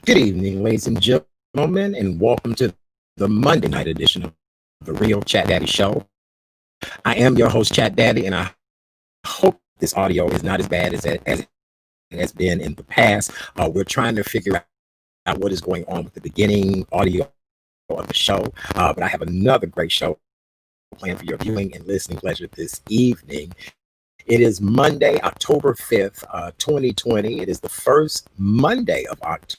Good evening, ladies and gentlemen, and welcome to the Monday night edition of the Real Chat Daddy Show. I am your host, Chat Daddy, and I hope this audio is not as bad as it has been in the past. We're trying to figure out what is going on with the beginning audio of the show, but I have another great show planned for your viewing and listening pleasure this evening. It is Monday, October 5th, 2020. It is the first Monday of October.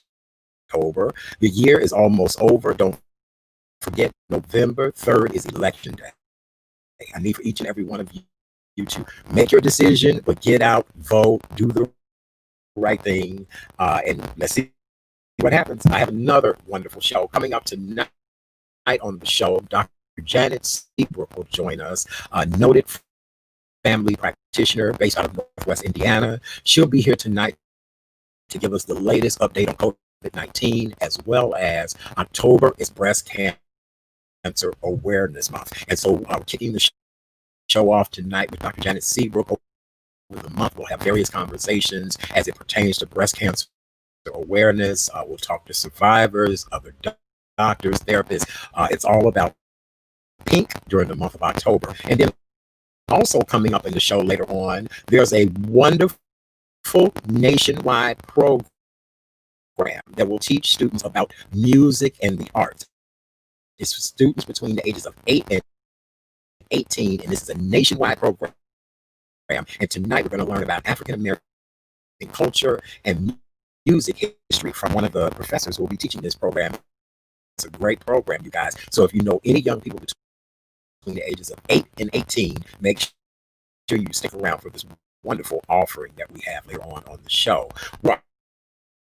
The year is almost over. Don't forget, November 3rd is election day. I need for each and every one of you to make your decision, but get out, vote, do the right thing, and let's see what happens. I have another wonderful show coming up tonight on the show. Dr. Janet Seabrook will join us, a noted family practitioner based out of Northwest Indiana. She'll be here tonight to give us the latest update on COVID-19, as well as October is Breast Cancer Awareness Month. And so we're kicking the show off tonight with Dr. Janet Seabrook. Over the month, we'll have various conversations as it pertains to breast cancer awareness. We'll talk to survivors, other doctors, therapists. It's all about pink during the month of October. And then also coming up in the show later on, there's a wonderful nationwide program that will teach students about music and the arts. It's for students between the ages of 8 and 18, and this is a nationwide program. And tonight we're going to learn about African American culture and music history from one of the professors who will be teaching this program. It's a great program, you guys. So if you know any young people between the ages of 8 and 18, make sure you stick around for this wonderful offering that we have later on the show. Well,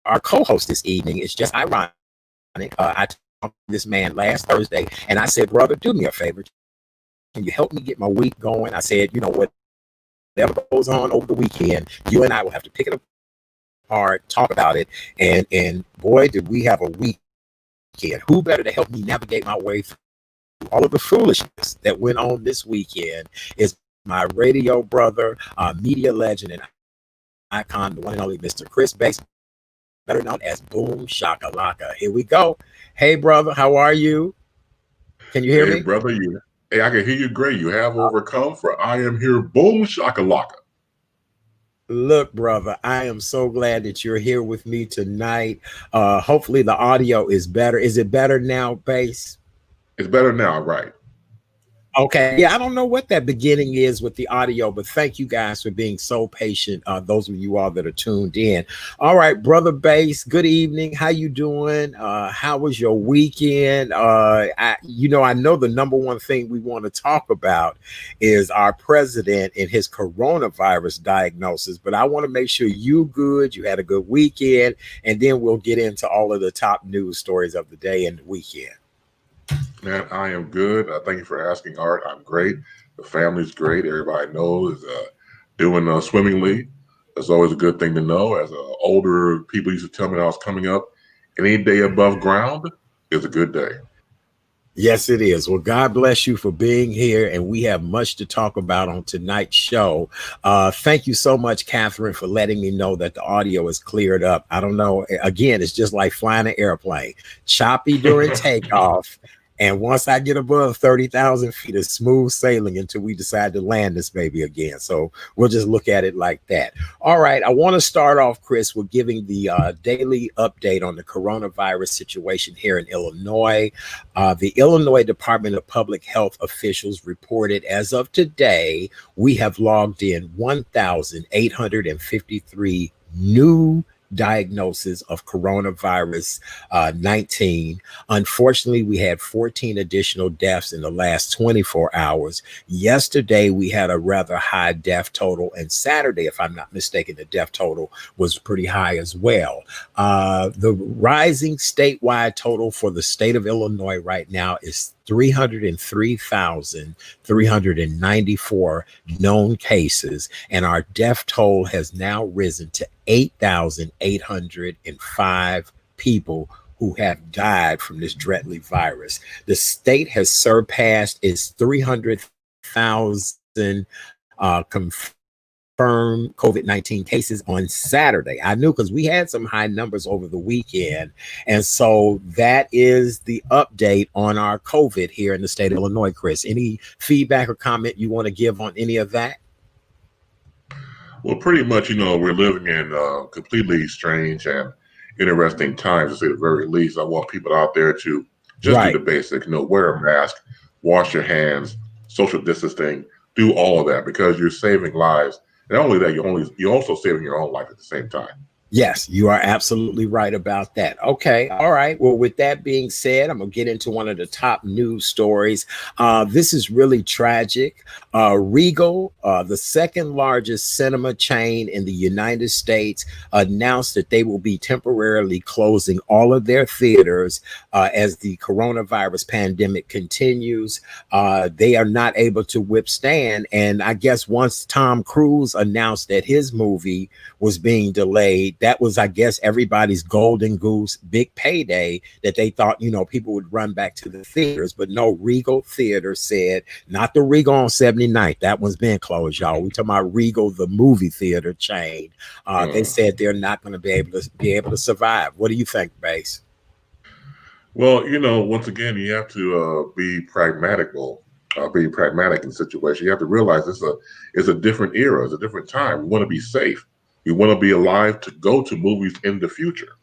our co-host this evening is just ironic. I talked to this man last Thursday, and I said, brother, do me a favor. Can you help me get my week going? I said, you know, whatever goes on over the weekend, you and I will have to pick it apart, talk about it, and boy, did we have a weekend. Who better to help me navigate my way through all of the foolishness that went on this weekend is my radio brother, media legend and icon, the one and only Mr. Chris Bates, better known as Boom Shakalaka. Here we go. Hey, brother, how are you? Can you hear me? Hey, brother, hey, I can hear you great. You have overcome, for I am here. Boom Shakalaka. Look, brother, I am so glad that you're here with me tonight. Hopefully the audio is better. Is it better now, Bass? It's better now, right? Okay. Yeah, I don't know what that beginning is with the audio, but thank you guys for being so patient. Those of you all that are tuned in. All right, brother Bass, good evening. How you doing? How was your weekend? I know the number one thing we want to talk about is our president and his coronavirus diagnosis, but I want to make sure you good, you had a good weekend, and then we'll get into all of the top news stories of the day and the weekend. Man, I am good. Thank you for asking, Art. I'm great. The family's great. Everybody knows doing swimmingly. That's always a good thing to know. As older people used to tell me when I was coming up, any day above ground is a good day. Yes, it is. Well, God bless you for being here, and we have much to talk about on tonight's show. Thank you so much, Catherine, for letting me know that the audio is cleared up. I don't know. Again, it's just like flying an airplane. Choppy during takeoff. And once I get above 30,000 feet, it's smooth sailing until we decide to land this baby again. So we'll just look at it like that. All right. I want to start off, Chris, with giving the daily update on the coronavirus situation here in Illinois. The Illinois Department of Public Health officials reported as of today, we have logged in 1,853 new diagnosis of coronavirus 19. Unfortunately, we had 14 additional deaths in the last 24 hours. Yesterday, we had a rather high death total, and Saturday, if I'm not mistaken, the death total was pretty high as well. The rising statewide total for the state of Illinois right now is 303,394 known cases, and our death toll has now risen to 8,805 people who have died from this deadly virus. The state has surpassed its 300,000 confirmed confirmed COVID-19 cases on Saturday. I knew because we had some high numbers over the weekend. And so that is the update on our COVID here in the state of Illinois, Chris. Any feedback or comment you want to give on any of that? Well, pretty much, we're living in completely strange and interesting times, to say the very least. I want people out there to just do Right. the basics, wear a mask, wash your hands, social distancing, do all of that because you're saving lives. And not only that, you're also saving your own life at the same time. Yes, you are absolutely right about that. Okay. All right. Well, with that being said, I'm going to get into one of the top news stories. This is really tragic. Regal, the second largest cinema chain in the United States, announced that they will be temporarily closing all of their theaters as the coronavirus pandemic continues. They are not able to withstand. And I guess once Tom Cruise announced that his movie was being delayed, that was, I guess, everybody's golden goose, big payday that they thought, people would run back to the theaters. But no, Regal Theater said, not the Regal on 79th. That one's been closed, y'all. We talking about Regal, the movie theater chain. They said they're not going to be able to survive. What do you think, Base? Well, once again, you have to be pragmatical, be pragmatic in the situation. You have to realize it's a different era, it's a different time. We want to be safe. We want to be alive to go to movies in the future.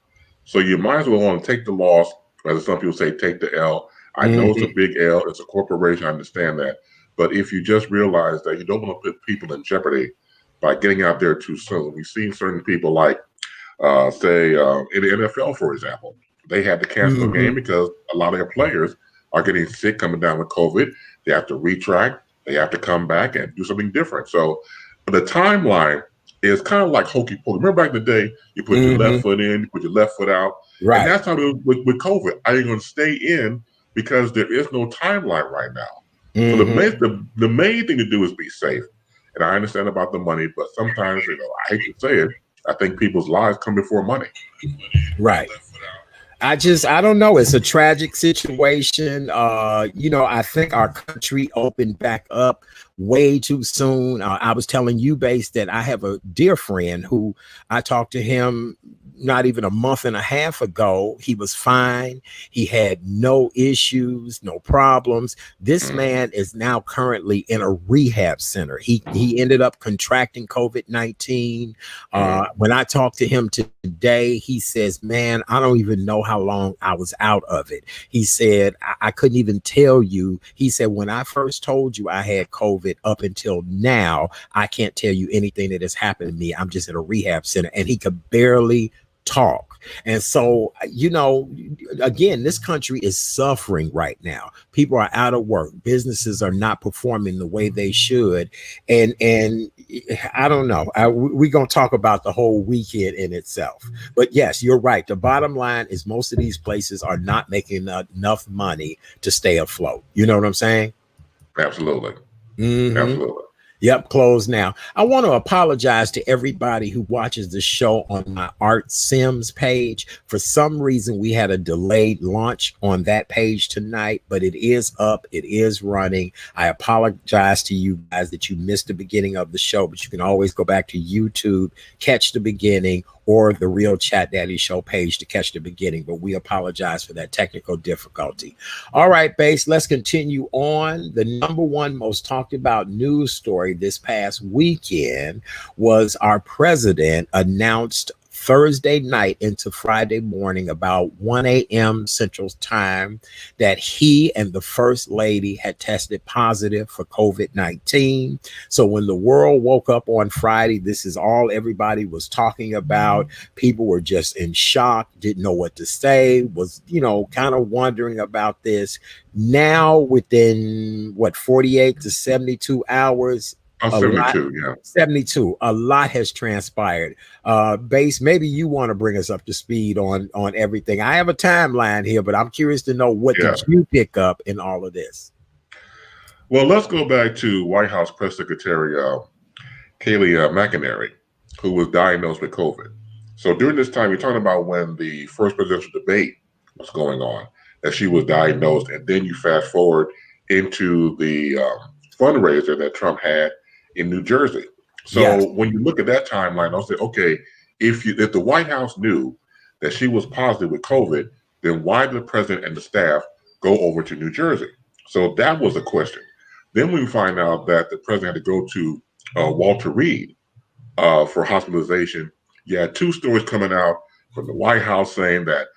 So you might as well want to take the loss, as some people say, take the L. I know it's a big L. It's a corporation. I understand that. But if you just realize that you don't want to put people in jeopardy by getting out there too soon, we've seen certain people like, say, in the NFL, for example, they had to cancel a game because a lot of their players are getting sick coming down with COVID. They have to retract. They have to come back and do something different. So the timeline is kind of like hokey pokey. Remember back in the day, you put your left foot in, you put your left foot out. Right. And that's how it is with COVID. Are you going to stay in because there is no timeline right now? So the main thing to do is be safe. And I understand about the money, but sometimes, I hate to say it, I think people's lives come before money. Right. I don't know. It's a tragic situation. I think our country opened back up way too soon. I was telling you, Base, that I have a dear friend who I talked to him not even a month and a half ago. He was fine. He had no issues, no problems. This man is now currently in a rehab center. He ended up contracting COVID-19. When I talked to him today, he says, man, I don't even know how long I was out of it. He said, I couldn't even tell you. He said, when I first told you I had COVID up until now, I can't tell you anything that has happened to me. I'm just in a rehab center. And he could barely talk. And so, again, this country is suffering right now. People are out of work. Businesses are not performing the way they should. And I don't know. We're going to talk about the whole weekend in itself. But yes, you're right. The bottom line is most of these places are not making enough money to stay afloat. You know what I'm saying? Absolutely. Absolutely. Yep, closed now. I want to apologize to everybody who watches the show on my Art Sims page. For some reason, we had a delayed launch on that page tonight, but it is up. It is running. I apologize to you guys that you missed the beginning of the show, but you can always go back to YouTube, catch the beginning, or the Real Chat Daddy Show page to catch the beginning. But we apologize for that technical difficulty. All right, Base, let's continue on. The number one most talked about news story this past weekend was our president announced Thursday night into Friday morning about 1 a.m. Central Time that he and the First Lady had tested positive for COVID-19. So when the world woke up on Friday, this is all everybody was talking about. People were just in shock, didn't know what to say, was, kind of wondering about this. Now, within 48 to 72 hours, 72. A lot has transpired. Base, maybe you want to bring us up to speed on everything. I have a timeline here, but I'm curious to know what did you pick up in all of this? Well, let's go back to White House Press Secretary Kayleigh McEnany, who was diagnosed with COVID. So during this time, you're talking about when the first presidential debate was going on, that she was diagnosed, and then you fast forward into the fundraiser that Trump had in New Jersey. So when you look at that timeline, I'll say, okay, if the White House knew that she was positive with COVID, then why did the president and the staff go over to New Jersey? So that was a question. Then we find out that the president had to go to Walter Reed for hospitalization. You had two stories coming out from the White House saying that,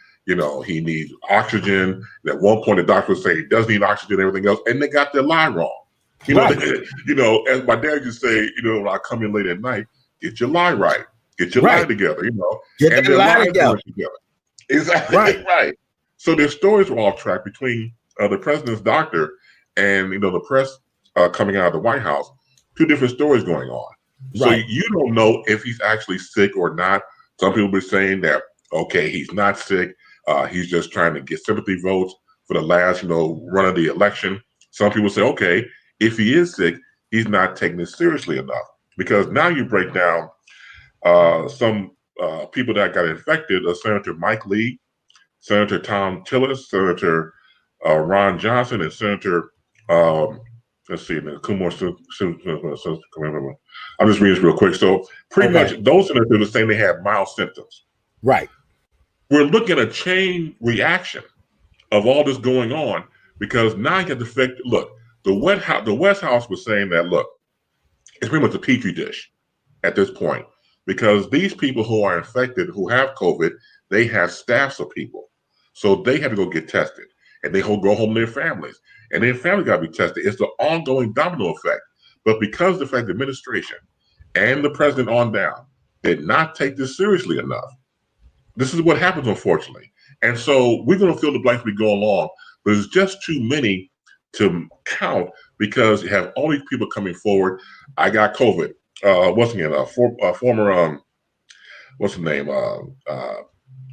he needs oxygen. At one point, the doctor was saying he doesn't need oxygen and everything else, and they got their lie wrong. Right. As my dad used to say, when I come in late at night, get your lie right. Get your lie together, Get and their lie together. Exactly. Right. So their stories were off track between the president's doctor and, the press coming out of the White House. Two different stories going on. So you don't know if he's actually sick or not. Some people were saying that, okay, he's not sick. He's just trying to get sympathy votes for the last, run of the election. Some people say, okay, if he is sick, he's not taking it seriously enough. Because now you break down some people that got infected, Senator Mike Lee, Senator Tom Tillis, Senator Ron Johnson, and Senator, let's see, Kumar. I'm just reading this real quick. So pretty much those senators are saying they have mild symptoms. Right. We're looking at a chain reaction of all this going on because now you have the fact, look, the West House was saying that, look, it's pretty much a petri dish at this point because these people who are infected, who have COVID, they have staffs of people. So they have to go get tested and they go home to their families and their family got to be tested. It's the ongoing domino effect. But because the fact the administration and the president on down did not take this seriously enough, this is what happens, unfortunately. And so we're going to fill the blanks as we go along, but it's just too many to count because you have all these people coming forward. I got COVID. What's the name? Former, what's the name? Hold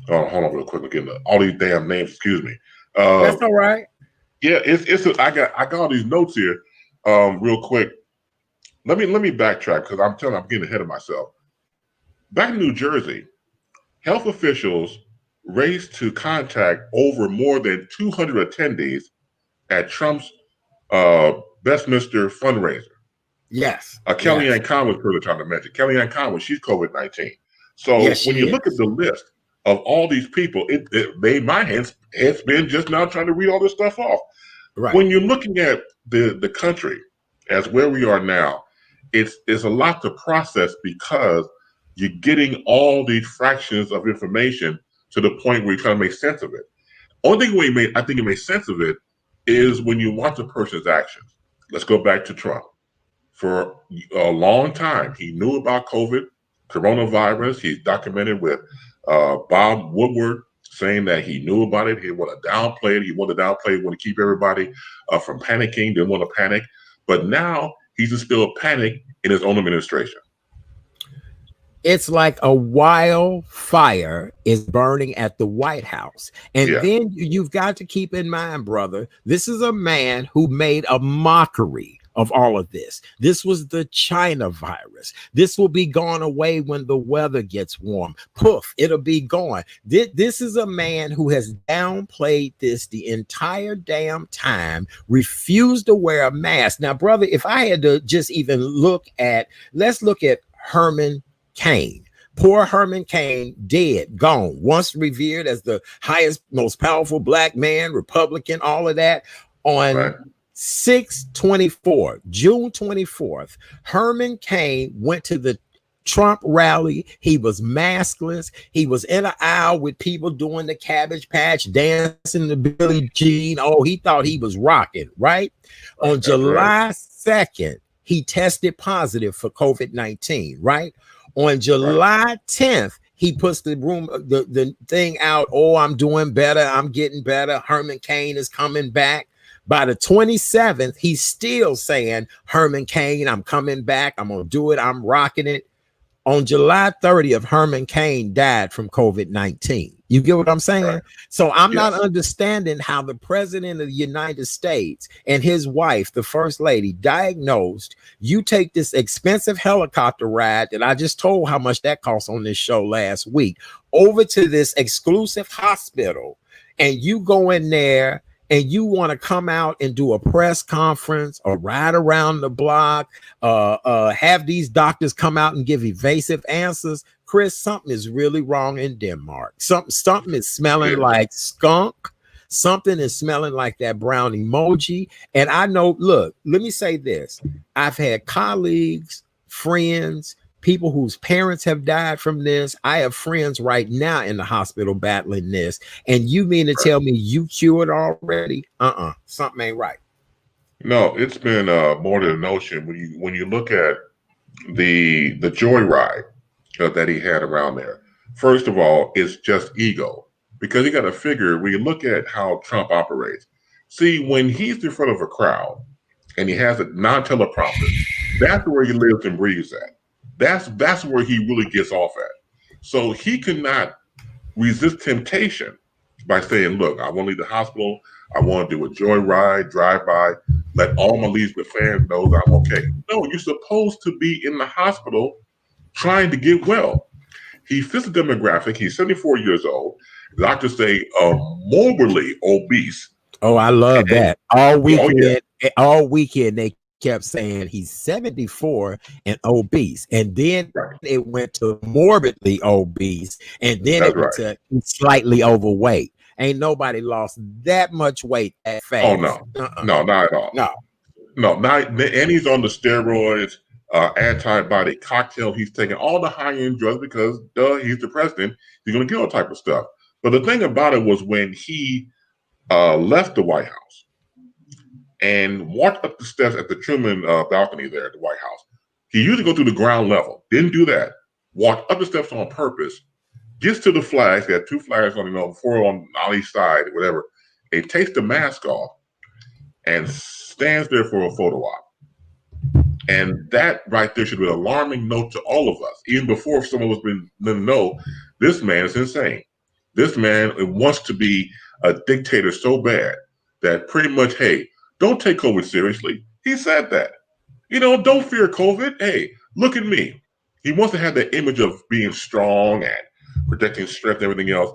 on real quick. Again, all these damn names. Excuse me. That's all right. Yeah, I got all these notes here. Real quick. Let me backtrack because I'm getting ahead of myself. Back in New Jersey, health officials raced to contact over more than 200 attendees at Trump's Westminster fundraiser. Yes. Kellyanne Conway was trying to mention. Kellyanne Conway, she's COVID-19. So when you look at the list of all these people, it made my head spin just now trying to read all this stuff off. Right. When you're looking at the country as where we are now, it's a lot to process because you're getting all these fractions of information to the point where you're trying to make sense of it. Only thing I think it makes sense of it is when you watch a person's actions. Let's go back to Trump. For a long time, he knew about COVID, coronavirus. He's documented with Bob Woodward saying that he knew about it. He wanted to downplay it. He wanted to keep everybody from panicking, didn't want to panic. But now he's instilled panic in his own administration. It's like a wildfire is burning at the White House. And then you've got to keep in mind, brother, this is a man who made a mockery of all of this. This was the China virus. This will be gone away when the weather gets warm. Poof, it'll be gone. This is a man who has downplayed this the entire damn time, refused to wear a mask. Now, brother, if I had to just even let's look at Herman Cain. Poor Herman Cain, dead, gone, once revered as the highest, most powerful black man, Republican, all of that. On 6/24, June 24th, Herman Cain went to the Trump rally. He was maskless. He was in an aisle with people doing the Cabbage Patch, dancing to Billie Jean. Oh, he thought he was rocking, right? On July 2nd, he tested positive for COVID-19, right? On July 10th, he puts the thing out. Oh, I'm doing better. I'm getting better. Herman Cain is coming back. By the 27th, he's still saying, Herman Cain, I'm coming back. I'm going to do it. I'm rocking it. On July 30th, Herman Cain died from COVID-19. You get what I'm saying? Right. So I'm not understanding how the president of the United States and his wife, the first lady, diagnosed. You take this expensive helicopter ride that I just told how much that cost on this show last week over to this exclusive hospital, and you go in there and you want to come out and do a press conference or ride around the block, have these doctors come out and give evasive answers, Chris, something is really wrong in Denmark. Something is smelling like skunk. Something is smelling like that brown emoji. And I know, look, let me say this. I've had colleagues, friends, people whose parents have died from this. I have friends right now in the hospital battling this. And you mean to tell me you cured already? Something ain't right. No, it's been more than a notion. When you look at the joyride that he had around there, first of all, it's just ego. Because you got to figure, when you look at how Trump operates, see, when he's in front of a crowd and he has a non-teleprompter, that's where he lives and breathes at. That's where he really gets off at. So he cannot resist temptation by saying, look, I want to leave the hospital. I want to do a joyride, drive by, let all my Elizabeth fans know that I'm okay. No, you're supposed to be in the hospital trying to get well. He fits the demographic. He's 74 years old. Doctors say morbidly obese. Oh, I love that. All weekend they kept saying he's 74 and obese. And then it went to morbidly obese. And then it went to slightly overweight. Ain't nobody lost that much weight that fast. Oh, no. No, not at all. No, and he's on the steroids, antibody cocktail. He's taking all the high-end drugs because, he's the president. He's going to get all type of stuff. But the thing about it was when he left the White House and walked up the steps at the Truman balcony there at the White House, he used to go through the ground level. Didn't do that. Walked up the steps on purpose. Gets to the flags. He had two flags on, four on each side, whatever. He takes the mask off and stands there for a photo op. And that right there should be an alarming note to all of us, even before someone was been to know this man is insane. This man wants to be a dictator so bad that pretty much, hey, don't take COVID seriously. He said that. Don't fear COVID. Hey, look at me. He wants to have that image of being strong and protecting strength and everything else.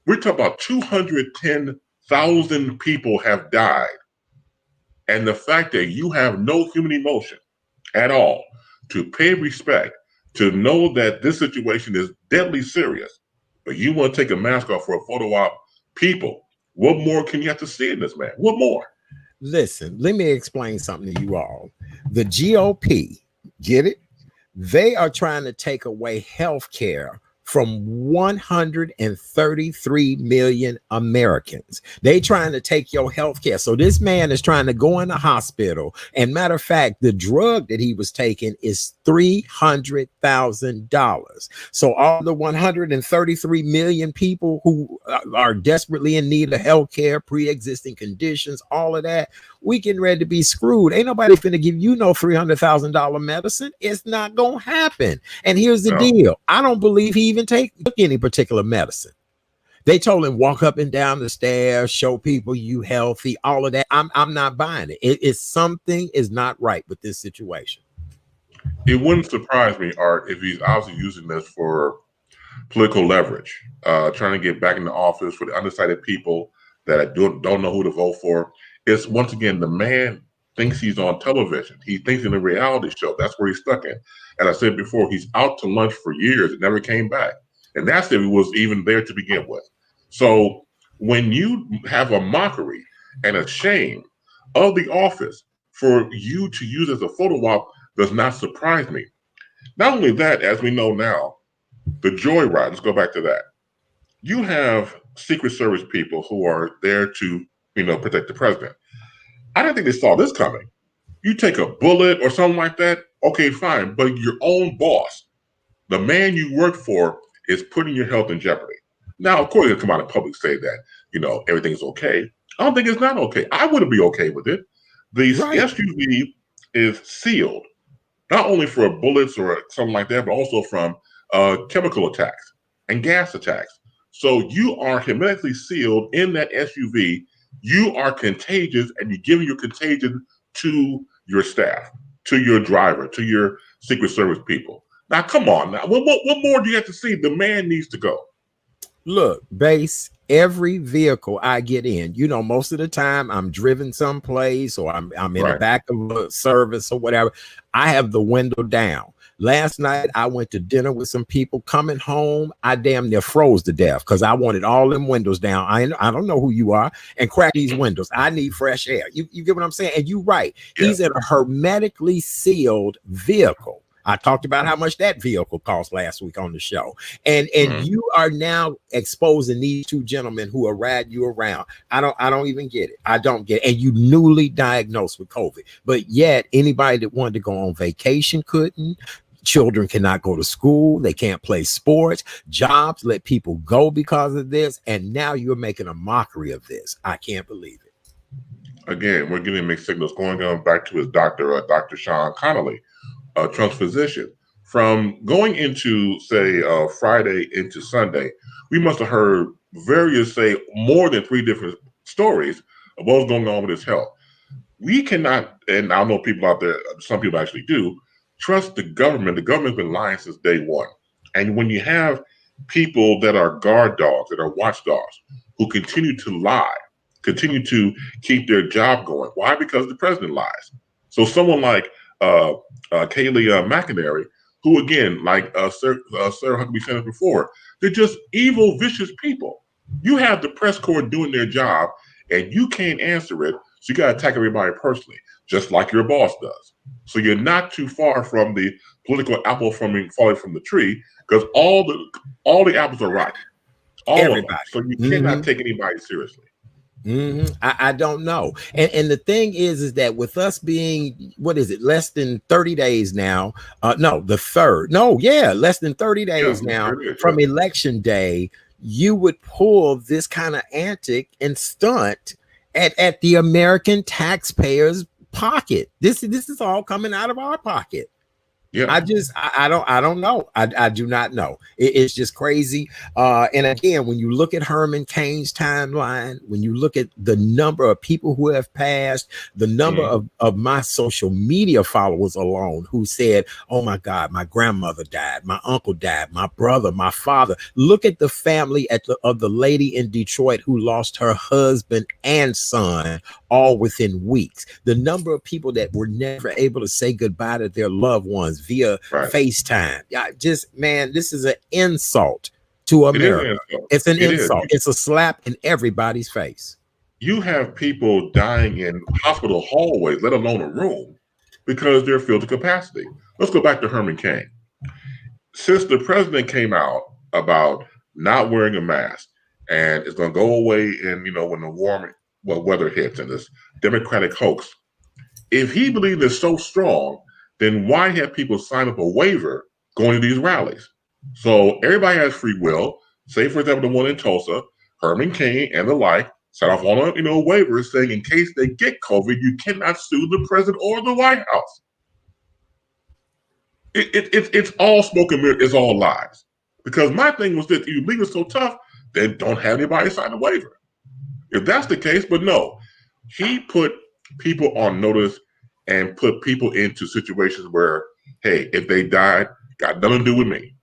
We're talking about 210,000 people have died. And the fact that you have no human emotion at all to pay respect, to know that this situation is deadly serious, but you want to take a mask off for a photo op, people, what more can you have to see in this man? What more? Listen, let me explain something to you all. The GOP, get it? They are trying to take away health care from 133 million Americans. They trying to take your health care. So this man is trying to go in the hospital. And matter of fact, the drug that he was taking is $300,000. So all the 133 million people who are desperately in need of health care, pre-existing conditions, all of that, we getting ready to be screwed. Ain't nobody finna give you no $300,000 medicine. It's not gonna happen. And here's the deal. I don't believe he even took any particular medicine. They told him walk up and down the stairs, show people you healthy, all of that. I'm not buying it. It's something is not right with this situation. It wouldn't surprise me, Art, if he's obviously using this for political leverage, trying to get back in the office for the undecided people that don't know who to vote for. It's once again, the man thinks he's on television. He thinks in a reality show. That's where he's stuck in. And I said before, he's out to lunch for years and never came back. And that's if he was even there to begin with. So when you have a mockery and a shame of the office for you to use as a photo op does not surprise me. Not only that, as we know now, the joyride, let's go back to that. You have Secret Service people who are there to, protect the president. I didn't think they saw this coming. You take a bullet or something like that, okay, fine. But your own boss, the man you work for, is putting your health in jeopardy. Now, of course, they'll come out in public say that, everything's okay. I don't think it's not okay. I wouldn't be okay with it. The SUV is sealed, not only for bullets or something like that, but also from chemical attacks and gas attacks. So you are hermetically sealed in that SUV. You are contagious, and you're giving your contagion to your staff, to your driver, to your Secret Service people. Now, come on. Now, what more do you have to see? The man needs to go. Look, base, every vehicle I get in, most of the time I'm driven someplace or I'm in the Right. back of a service or whatever. I have the window down. Last night I went to dinner with some people. Coming home, I damn near froze to death because I wanted all them windows down. I don't know who you are, and crack these windows. I need fresh air. You get what I'm saying? And you're right. Yeah. He's in a hermetically sealed vehicle. I talked about how much that vehicle cost last week on the show. And Mhm. you are now exposing these two gentlemen who are riding you around. I don't even get it. I don't get it. And you newly diagnosed with COVID, but yet anybody that wanted to go on vacation couldn't. Children cannot go to school, they can't play sports, jobs let people go because of this, and now you're making a mockery of this. I can't believe it. Again, we're getting mixed signals. Going on back to his doctor, Dr. Sean Connolly, Trump's physician. From going into, say, Friday into Sunday, we must have heard various, say, more than three different stories of what's going on with his health. We cannot, and I know people out there, some people actually do, trust the government. The government's been lying since day one. And when you have people that are guard dogs, that are watchdogs, who continue to lie, continue to keep their job going. Why? Because the president lies. So someone like Kayleigh McEnary, who again, like Sarah Huckabee said before, they're just evil, vicious people. You have the press corps doing their job, and you can't answer it. So you got to attack everybody personally, just like your boss does. So you're not too far from the political apple falling from the tree, because all the apples are rotten, all of them. Everybody. So you cannot Mhm. take anybody seriously. I don't know. And the thing is that with us being, what is it, less than 30 days now? No, the third. No, yeah, less than 30 Yeah, days now it is. Yeah. from election day, you would pull this kind of antic and stunt at the American taxpayers' pocket. This is all coming out of our pocket. Yeah. I don't know. I do not know. It's just crazy. And again, when you look at Herman Cain's timeline, when you look at the number of people who have passed, the number Mhm. of my social media followers alone who said, "Oh my God, my grandmother died, my uncle died, my brother, my father." Look at the family of the lady in Detroit who lost her husband and son all within weeks. The number of people that were never able to say goodbye to their loved ones via Right. FaceTime. Yeah, just man, this is an insult to It is an America. insult. It's an It is. insult. It's a slap in everybody's face. You have people dying in hospital hallways, let alone a room, because they're filled to capacity. Let's go back to Herman Cain. Since the president came out about not wearing a mask and it's going to go away in, when the weather hits and this Democratic hoax, if he believed it's so strong, then why have people sign up a waiver going to these rallies? So everybody has free will. Say, for example, the one in Tulsa, Herman Cain and the like set off on a waiver saying in case they get COVID, you cannot sue the president or the White House. It's all smoke and mirror. It's all lies. Because my thing was that you leave it so tough, then don't have anybody sign a waiver. If that's the case, but no, he put people on notice and put people into situations where, hey, if they died, got nothing to do with me.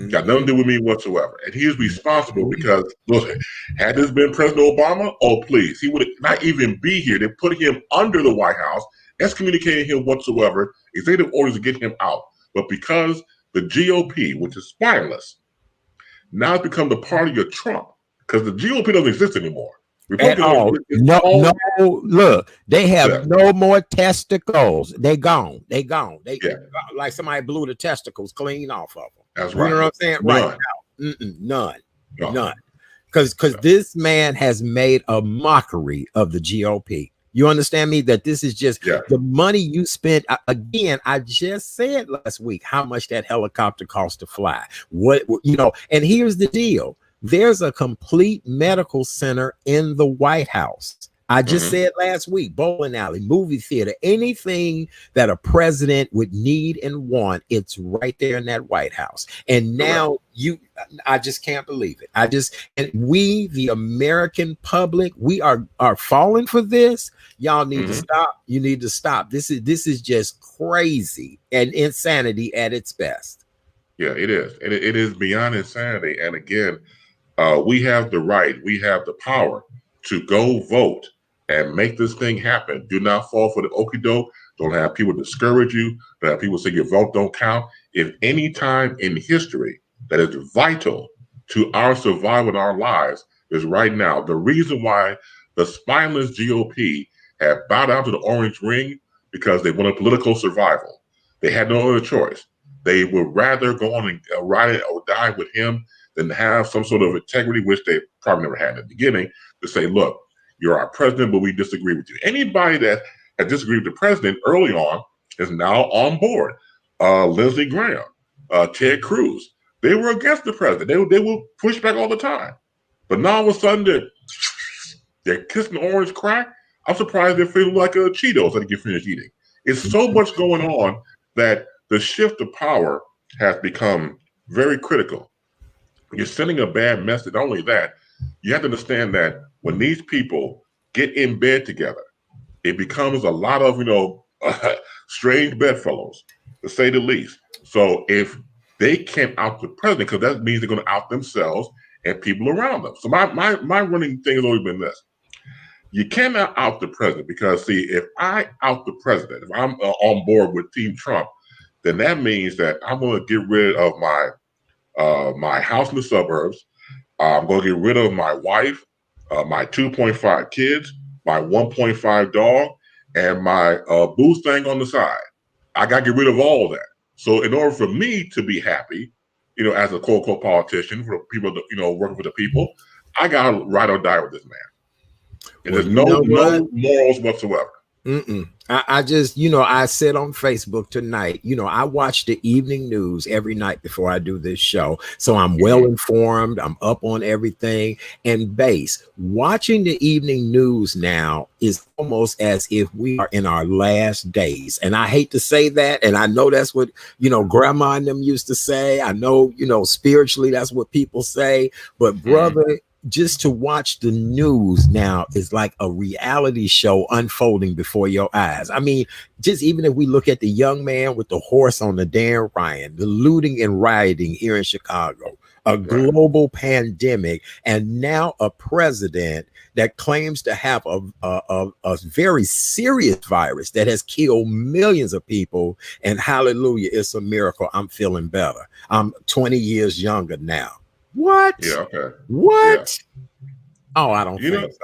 Got nothing to do with me whatsoever. And he is responsible because, look, had this been President Obama, oh, please, he would not even be here. They put him under the White House, excommunicating him whatsoever, executive orders to get him out. But because the GOP, which is spineless, now it's become the party of Trump because the GOP doesn't exist anymore. At Republicans all. are it's No, all no, look, they have set. no more testicles. They gone. They gone. They Yeah, like somebody blew the testicles clean off of them. that's You know right. what I'm saying? Right. None. None. No. None. Because No. this man has made a mockery of the GOP. You understand me? That this is just Yeah. the money you spent. Again, I just said last week how much that helicopter cost to fly. And here's the deal. There's a complete medical center in the White House. I just Mm-hmm. said last week, bowling alley, movie theater, anything that a president would need and want, it's right there in that White House. And Correct. now I just can't believe it. And we, the American public, we are falling for this. Y'all need to Mm-hmm. stop. You need to stop. This is just crazy and insanity at its best. Yeah, it is. And it is beyond insanity. And again, We have the right, we have the power to go vote and make this thing happen. Do not fall for the okie doke. Don't have people discourage you. Don't have people say your vote don't count. If any time in history that is vital to our survival in our lives is right now, the reason why the spineless GOP have bowed down to the orange ring because they wanted political survival. They had no other choice. They would rather go on and ride or die with him than have some sort of integrity, which they probably never had in the beginning, to say, look, you're our president, but we disagree with you. Anybody that has disagreed with the president early on is now on board. Lindsey Graham, Ted Cruz, they were against the president. They will push back all the time. But now all of a sudden they're kissing the orange crack. I'm surprised they're feeling like Cheetos that they get finished eating. It's so much going on that the shift of power has become very critical. You're sending a bad message. Not only that, you have to understand that when these people get in bed together, it becomes a lot of, strange bedfellows, to say the least. So if they can't out the president, because that means they're going to out themselves and people around them. So my running thing has always been this. You cannot out the president because, see, if I out the president, if I'm on board with Team Trump, then that means that I'm going to get rid of my house in the suburbs. I'm going to get rid of my wife, my 2.5 kids, my 1.5 dog, and my boo thing on the side. I got to get rid of all that. So in order for me to be happy, as a quote unquote politician, for people, working for the people, I got to ride or die with this man. And there's no morals whatsoever. I just, I said on Facebook tonight, I watch the evening news every night before I do this show. So I'm well informed. I'm up on everything. And base, watching the evening news now is almost as if we are in our last days. And I hate to say that. And I know that's what, grandma and them used to say. I know, spiritually, that's what people say. But brother, just to watch the news now is like a reality show unfolding before your eyes. I mean, just even if we look at the young man with the horse on the Dan Ryan, the looting and rioting here in Chicago, a global pandemic, and now a president that claims to have a very serious virus that has killed millions of people. And hallelujah, it's a miracle. I'm better. I'm 20 years younger now. What? Yeah. Okay. What? Yeah. Oh, I don't think so.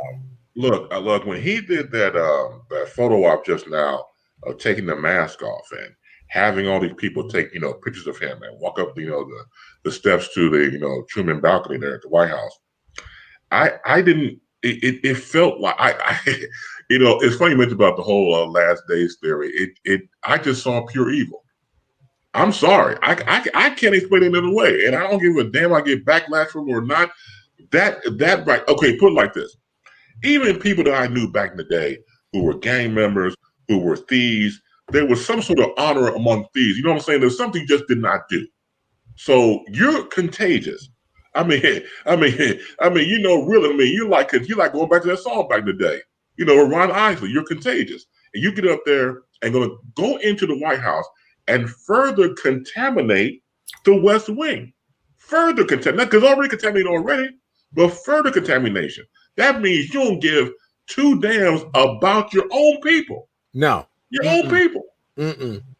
Look. When he did that photo op just now of taking the mask off and having all these people take pictures of him and walk up the steps to the Truman balcony there at the White House, I didn't. It felt like I it's funny you mentioned about the whole last days theory. I just saw pure evil. I'm sorry. I can't explain it another way. And I don't give a damn I get backlash from or not. That right. Okay, put it like this. Even people that I knew back in the day who were gang members, who were thieves, there was some sort of honor among thieves. You know what I'm saying? There's something you just did not do. So you're contagious. Really, you like going back to that song back in the day. Ron Isley, you're contagious. And you get up there and gonna go into the White House and further contaminate the West Wing. Further contaminate, because already contaminated already, but further contamination. That means you don't give two damns about your own people. No. Your own people.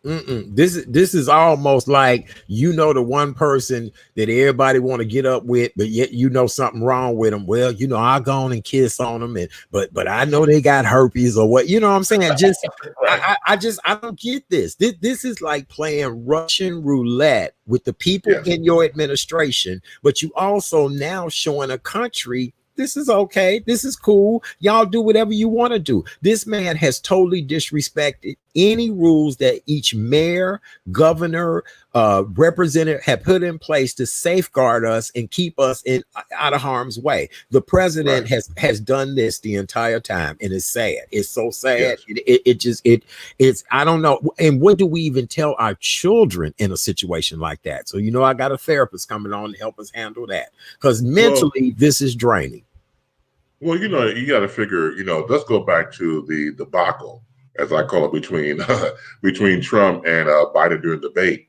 This is almost like the one person that everybody want to get up with, but yet something wrong with them. Well, I'll go on and kiss on them, but I know they got herpes or what. You know what I'm saying? Just right. I don't get this. This is like playing Russian roulette with the people in your administration, but you also now showing a country. This is okay. This is cool. Y'all do whatever you want to do. This man has totally disrespected any rules that each mayor, governor, representative have put in place to safeguard us and keep us out of harm's way. The president has done this the entire time, and it's sad. It's so sad. Yes. It's I don't know. And what do we even tell our children in a situation like that? So I got a therapist coming on to help us handle that, because mentally this is draining. Well, you got to figure. Let's go back to the debacle, as I call it, between Trump and Biden during the debate.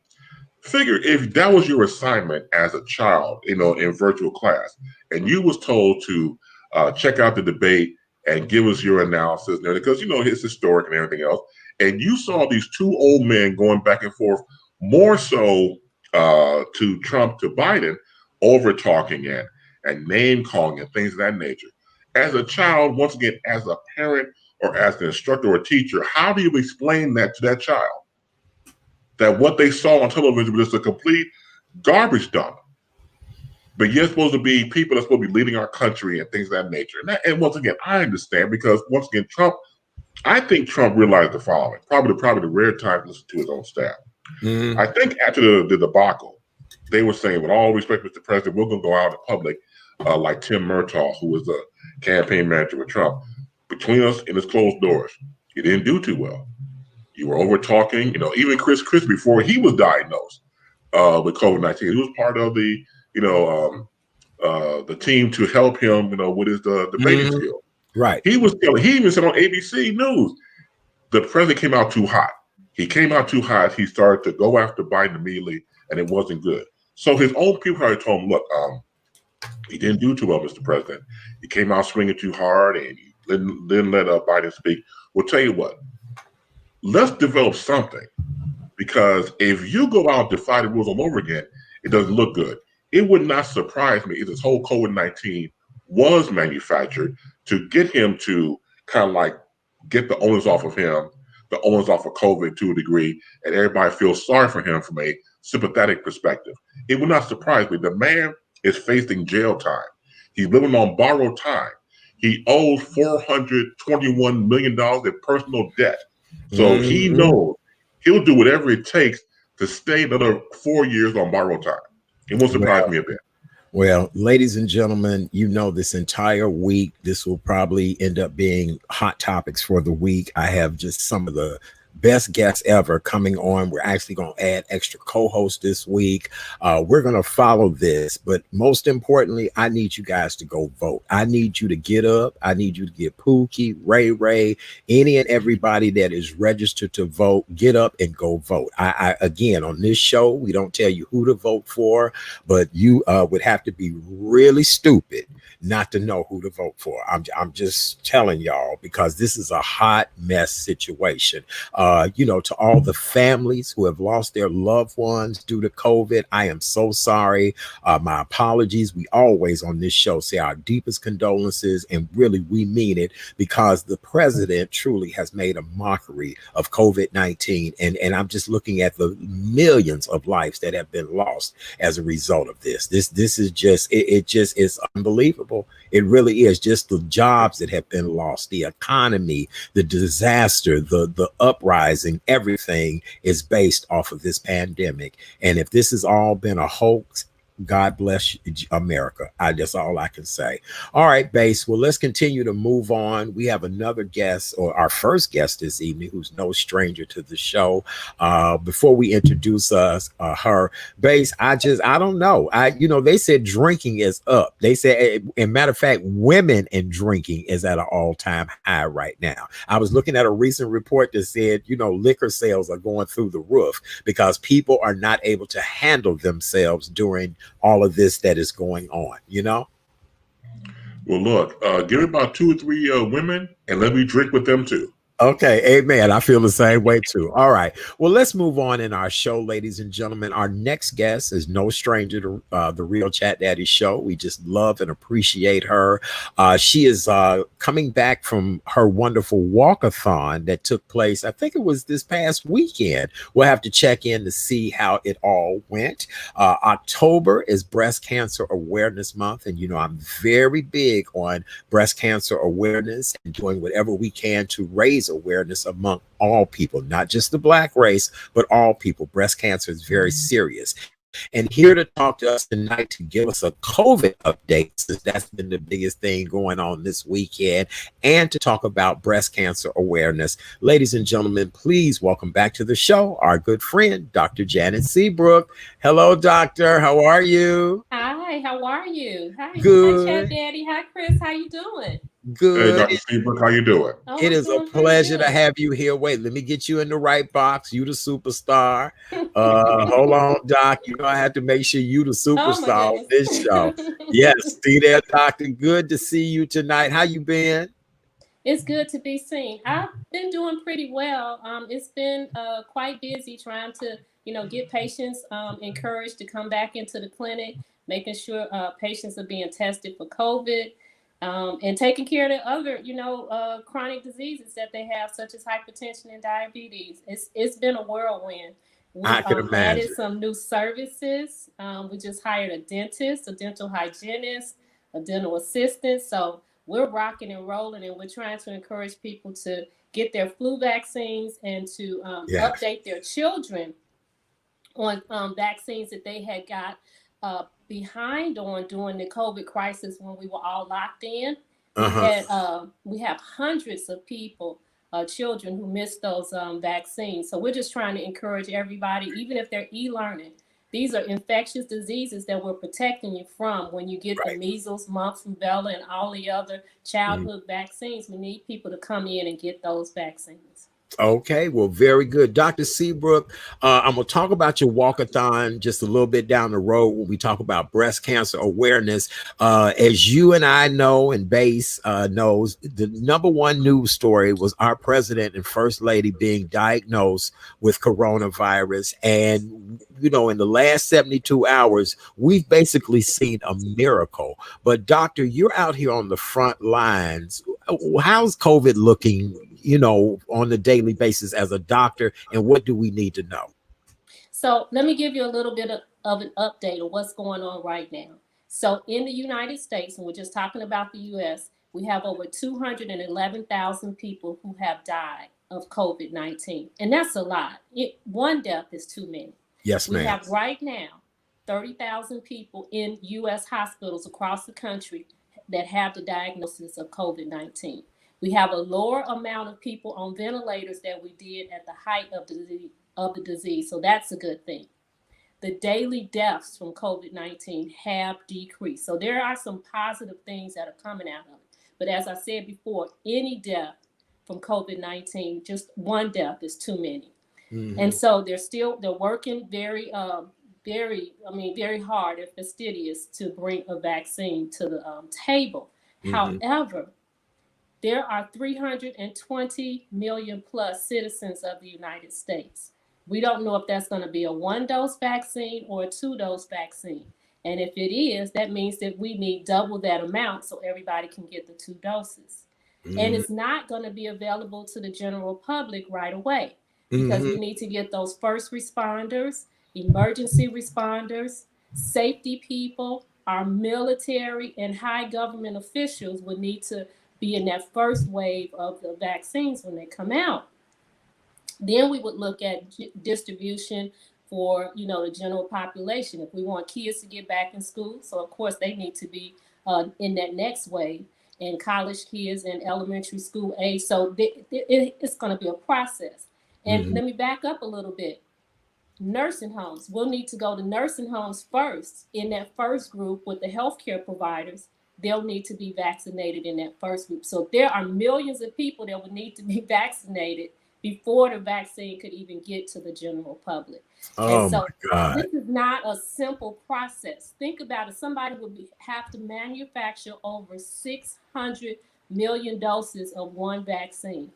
Figure if that was your assignment as a child, in virtual class, and you was told to check out the debate and give us your analysis, because it's historic and everything else, and you saw these two old men going back and forth, more so to Trump to Biden, over talking and name calling and things of that nature. As a child, once again, as a parent or as an instructor or teacher, how do you explain that to that child? That what they saw on television was just a complete garbage dump. But you're supposed to be people that's supposed to be leading our country and things of that nature. And once again, I understand because once again, I think Trump realized the following, probably the rare time to listen to his own staff. Mm-hmm. I think after the debacle, they were saying, with all respect, Mr. President, we're going to go out in public, like Tim Murtaugh, who was the campaign manager with Trump. Between us in his closed doors, you didn't do too well. You were over talking, even Chris before he was diagnosed with COVID-19, he was part of the, the team to help him, with his debating mm-hmm. skill. Right. He even said on ABC News, the president came out too hot. He came out too hot. He started to go after Biden immediately, and it wasn't good. So his own people probably told him, look, he didn't do too well, Mr. President. He came out swinging too hard, and he didn't let Biden speak. We'll tell you what. Let's develop something, because if you go out and defy the rules all over again, it doesn't look good. It would not surprise me if this whole COVID-19 was manufactured to get him to kind of like get the onus off of him, the onus off of COVID to a degree, and everybody feels sorry for him from a sympathetic perspective. It would not surprise me. The man is facing jail time. He's living on borrowed time. He owes $421 million in personal debt. So mm-hmm. he knows he'll do whatever it takes to stay another 4 years on borrowed time. It won't surprise me a bit. Well, ladies and gentlemen, this entire week, this will probably end up being hot topics for the week. I have just some of the best guests ever coming on. We're actually going to add extra co-hosts this week. We're going to follow this, but most importantly, I need you guys to go vote. I need you to get up. I need you to get Pookie, Ray, any and everybody that is registered to vote, get up and go vote. I again, on this show, we don't tell you who to vote for, but you would have to be really stupid not to know who to vote for. I'm just telling y'all, because this is a hot mess situation. To all the families who have lost their loved ones due to COVID, I am so sorry. My apologies. We always on this show say our deepest condolences, and really we mean it, because the president truly has made a mockery of COVID-19. And I'm just looking at the millions of lives that have been lost as a result of this. This is just, it just is unbelievable. It really is. Just the jobs that have been lost, the economy, the disaster, the uprising, everything is based off of this pandemic. And if this has all been a hoax, God bless America. That's all I can say. All right, Base. Well, let's continue to move on. We have another guest, or our first guest this evening, who's no stranger to the show. Before we introduce her, Base, I don't know. They said drinking is up. They said, and matter of fact, women and drinking is at an all-time high right now. I was looking at a recent report that said, liquor sales are going through the roof because people are not able to handle themselves during all of this that is going on, Well, look, give me about 2 or 3 women and let me drink with them too. Okay, amen. I feel the same way too. All right. Well, let's move on in our show, ladies and gentlemen. Our next guest is no stranger to the Real Chat Daddy Show. We just love and appreciate her. She is coming back from her wonderful walkathon that took place, I think it was this past weekend. We'll have to check in to see how it all went. October is Breast Cancer Awareness Month, and I'm very big on breast cancer awareness and doing whatever we can to raise awareness among all people, not just the Black race, but all people. Breast cancer is very serious. And here to talk to us tonight to give us a COVID update, since that's been the biggest thing going on this weekend, and to talk about breast cancer awareness. Ladies and gentlemen, please welcome back to the show our good friend, Dr. Janet Seabrook. Hello, doctor. How are you? Hi, how are you? Hi, good. Hi, Chat Daddy. Hi, Chris. How you doing? Hey, Good. Dr. Seabrook, how you doing? Oh, It I'm is a doing pretty pleasure to good. have you here. Wait, let me get you in the right box. You the superstar. Hold on, Doc. You know I have to make sure you the Oh my superstar on goodness. this show. Yes, see there, Doctor. Good to see you tonight. How you been? It's good to be seen. I've been doing pretty well. It's been quite busy trying to, get patients encouraged to come back into the clinic, making sure patients are being tested for COVID, and taking care of the other, chronic diseases that they have, such as hypertension and diabetes. It's been a whirlwind. We've I can added imagine. some new services. We just hired a dentist, a dental hygienist, a dental assistant. So we're rocking and rolling, and we're trying to encourage people to get their flu vaccines and to Yes. update their children on vaccines that they had got behind on during the COVID crisis when we were all locked in. Uh-huh. We have hundreds of people, children who missed those vaccines. So we're just trying to encourage everybody, even if they're e-learning. These are infectious diseases that we're protecting you from when you get the Right. measles, mumps, rubella, and all the other Mhm. childhood vaccines. We need people to come in and get those vaccines. Okay, well, very good. Dr. Seabrook, I'm going to talk about your walkathon just a little bit down the road when we talk about breast cancer awareness. As you and I know, and Base knows, the number one news story was our president and first lady being diagnosed with coronavirus. And, in the last 72 hours, we've basically seen a miracle. But, Doctor, you're out here on the front lines. How's COVID looking, on the daily basis as a doctor, and what do we need to know? So let me give you a little bit of an update of what's going on right now. So in the United States, and we're just talking about the US, we have over 211,000 people who have died of COVID-19. And that's a lot. One death is too many. Yes, We ma'am. have right now 30,000 people in US hospitals across the country that have the diagnosis of COVID-19. We have a lower amount of people on ventilators than we did at the height of the disease. So that's a good thing. The daily deaths from COVID-19 have decreased. So there are some positive things that are coming out of it. But as I said before, any death from COVID-19, just one death is too many. Mm-hmm. And so they're working very hard and fastidious to bring a vaccine to the table. Mm-hmm. However, there are 320 million plus citizens of the United States. We don't know if that's going to be a one-dose vaccine or a two-dose vaccine. And if it is, that means that we need double that amount so everybody can get the two doses. And Mm-hmm. it's not going to be available to the general public right away because Mm-hmm. we need to get those first responders, emergency responders, safety people, our military, and high government officials would need to be in that first wave of the vaccines when they come out. Then we would look at distribution for the general population. If we want kids to get back in school, so of course they need to be in that next wave, and college kids and elementary school age. So it's going to be a process. And Mm-hmm. let me back up a little bit. Nursing homes. We'll need to go to nursing homes first. In that first group with the healthcare providers, they'll need to be vaccinated in that first group. So there are millions of people that would need to be vaccinated before the vaccine could even get to the general public. And Oh my so God. this is not a simple process. Think about it. Somebody would have to manufacture over 600 million doses of one vaccine.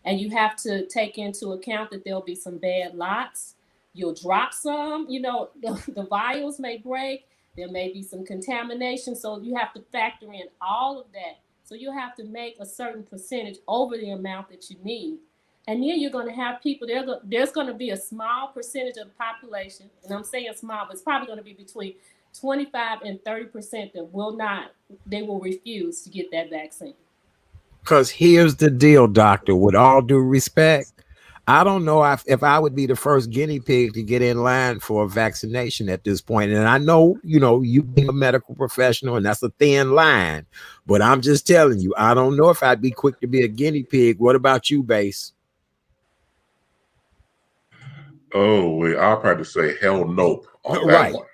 And you have to take into account that there'll be some bad lots. You'll drop some, the vials may break. There may be some contamination. So you have to factor in all of that. So you'll have to make a certain percentage over the amount that you need. And then you're going to have people, there's going to be a small percentage of the population, and I'm saying small, but it's probably going to be between 25 and 30% that they will refuse to get that vaccine. Because here's the deal, doctor, with all due respect, I don't know if I would be the first guinea pig to get in line for a vaccination at this point. And I know, you being a medical professional, and that's a thin line. But I'm just telling you, I don't know if I'd be quick to be a guinea pig. What about you, Base? Oh, I'll probably say hell nope on that Right. one.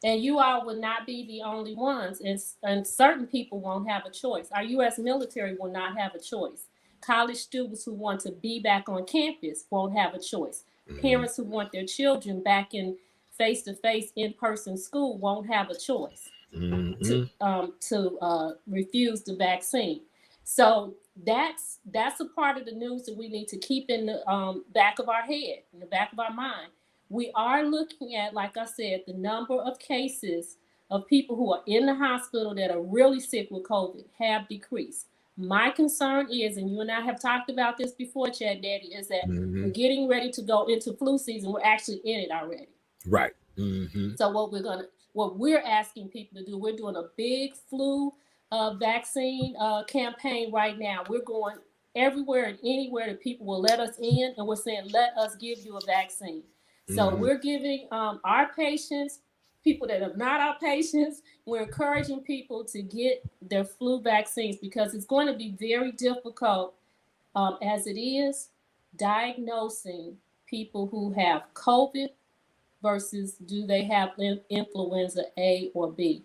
And you all would not be the only ones, and certain people won't have a choice. Our U.S. military will not have a choice. College students who want to be back on campus won't have a choice. Parents who want their children back in face-to-face, in-person school won't have a choice to refuse the vaccine. So that's a part of the news that we need to keep in the back of our head, in the back of our mind. We are looking at, like I said, the number of cases of people who are in the hospital that are really sick with COVID have decreased. My concern is, and you and I have talked about this before, Chad Daddy, is that we're getting ready to go into flu season. We're actually in it already. Right. So what we're asking people to do, we're doing a big flu vaccine campaign right now. We're going everywhere and anywhere that people will let us in, and we're saying, let us give you a vaccine. So we're giving our patients, people that are not our patients, we're encouraging people to get their flu vaccines, because it's going to be very difficult as it is diagnosing people who have COVID versus do they have influenza A or B?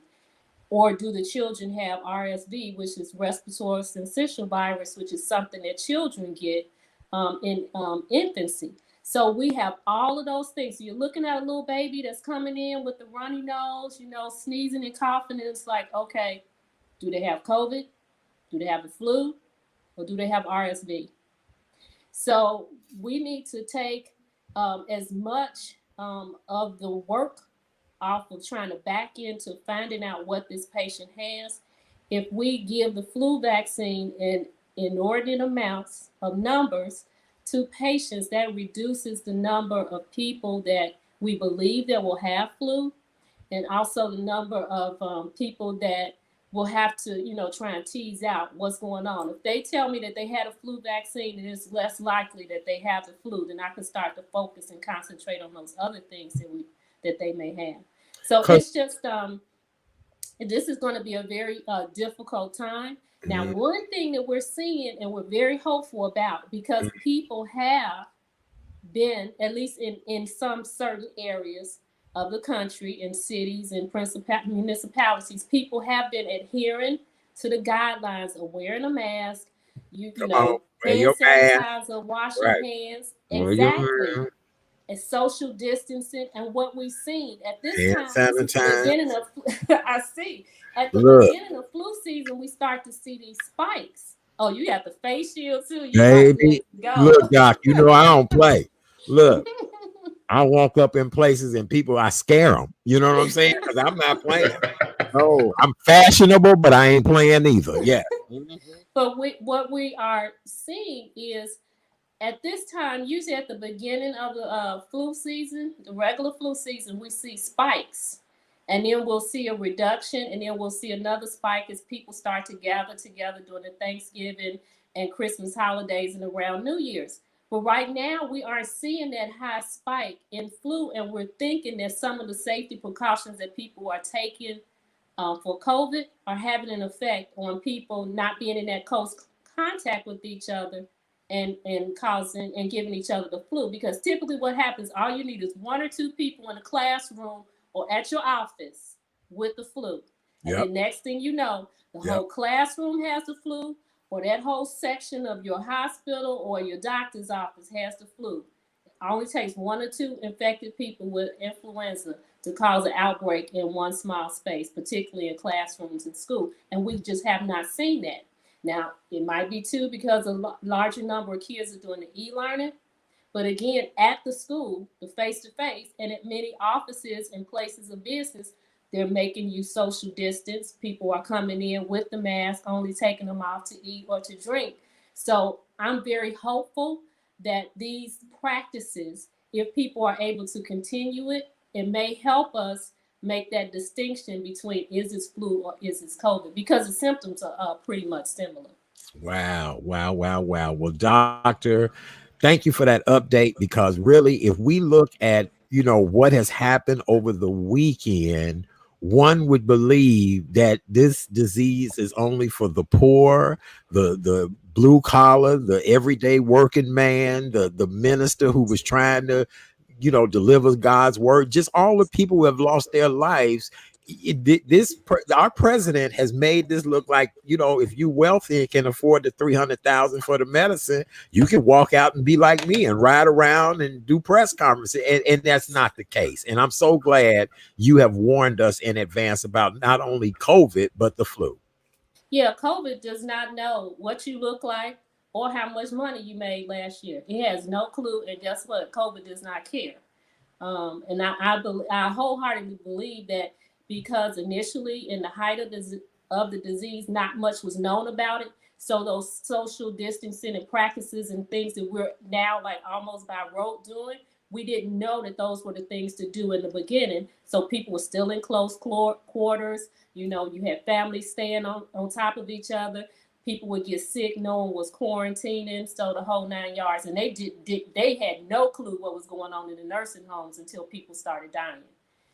Or do the children have RSV, which is respiratory syncytial virus, which is something that children get in infancy. So we have all of those things. So you're looking at a little baby that's coming in with the runny nose, sneezing and coughing, and it's like, okay, do they have COVID? Do they have the flu? Or do they have RSV? So we need to take as much of the work off of trying to back into finding out what this patient has. If we give the flu vaccine in inordinate amounts of numbers to patients, that reduces the number of people that we believe that will have flu, and also the number of people that will have to, try and tease out what's going on. If they tell me that they had a flu vaccine and it's less likely that they have the flu, then I can start to focus and concentrate on those other things that they may have. So it's just, this is going to be a very difficult time. Now, one thing that we're seeing and we're very hopeful about, because people have been, at least in some certain areas of the country, in cities and municipalities, people have been adhering to the guidelines of wearing a mask, hand sanitizer, washing hands, exactly, and social distancing. And what we've seen at this time, this is the beginning of beginning of flu season, we start to see these spikes. Oh, you got the face shield too. Baby, look, Doc, I don't play. Look, I walk up in places and people, I scare them. You know what I'm saying? Because I'm not playing. No, I'm fashionable, but I ain't playing either. Yeah. But what we are seeing is, at this time, usually at the beginning of the flu season, the regular flu season, we see spikes. And then we'll see a reduction, and then we'll see another spike as people start to gather together during the Thanksgiving and Christmas holidays and around New Year's. But right now, we aren't seeing that high spike in flu, and we're thinking that some of the safety precautions that people are taking for COVID are having an effect on people not being in that close contact with each other and causing and giving each other the flu. Because typically what happens, all you need is one or two people in a classroom or at your office with the flu. And the next thing you know, the whole classroom has the flu, or that whole section of your hospital or your doctor's office has the flu. It only takes one or two infected people with influenza to cause an outbreak in one small space, particularly in classrooms and school. And we just have not seen that. Now, it might be too because a larger number of kids are doing the e-learning. But again, at the school, the face-to-face, and at many offices and places of business, they're making you social distance. People are coming in with the mask, only taking them off to eat or to drink. So I'm very hopeful that these practices, if people are able to continue it, it may help us make that distinction between is this flu or is this COVID, because the symptoms are pretty much similar. Wow. Well, doctor, thank you for that update, because really, if we look at, what has happened over the weekend, one would believe that this disease is only for the poor, the blue collar, the everyday working man, the minister who was trying to, delivers God's word, just all the people who have lost their lives. Our president has made this look like, if you wealthy and can afford the 300,000 for the medicine, you can walk out and be like me and ride around and do press conferences. And that's not the case. And I'm so glad you have warned us in advance about not only COVID, but the flu. Yeah, COVID does not know what you look like or how much money you made last year. It has no clue. And guess what? COVID does not care. And I wholeheartedly believe that because initially in the height of the disease, not much was known about it. So those social distancing and practices and things that we're now like almost by rote doing, we didn't know that those were the things to do in the beginning. So people were still in close quarters. You had families staying on top of each other. People would get sick. No one was quarantining, so the whole 9 yards. And they had no clue what was going on in the nursing homes until people started dying.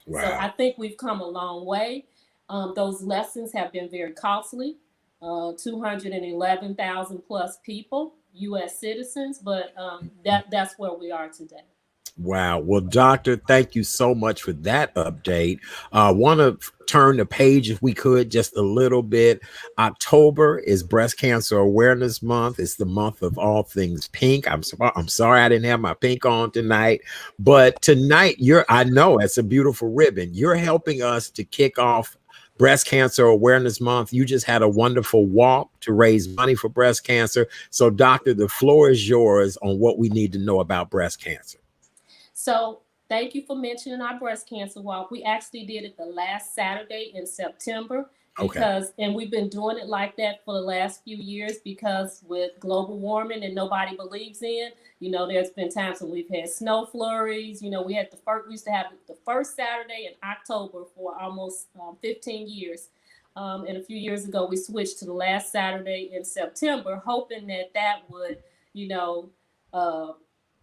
Wow. So I think we've come a long way. Those lessons have been very costly. 211,000 plus people, U.S. citizens, but that's where we are today. Wow. Well, doctor, thank you so much for that update. Want to turn the page, if we could, just a little bit. October is Breast Cancer Awareness Month. It's the month of all things pink. I'm sorry I didn't have my pink on tonight, but tonight I know it's a beautiful ribbon. You're helping us to kick off Breast Cancer Awareness Month. You just had a wonderful walk to raise money for breast cancer. So, doctor, the floor is yours on what we need to know about breast cancer. So thank you for mentioning our breast cancer walk. We actually did it the last Saturday in September and we've been doing it like that for the last few years because with global warming and nobody believes in, there's been times when we've had snow flurries. We used to have the first Saturday in October for almost 15 years. And a few years ago, we switched to the last Saturday in September, hoping that would,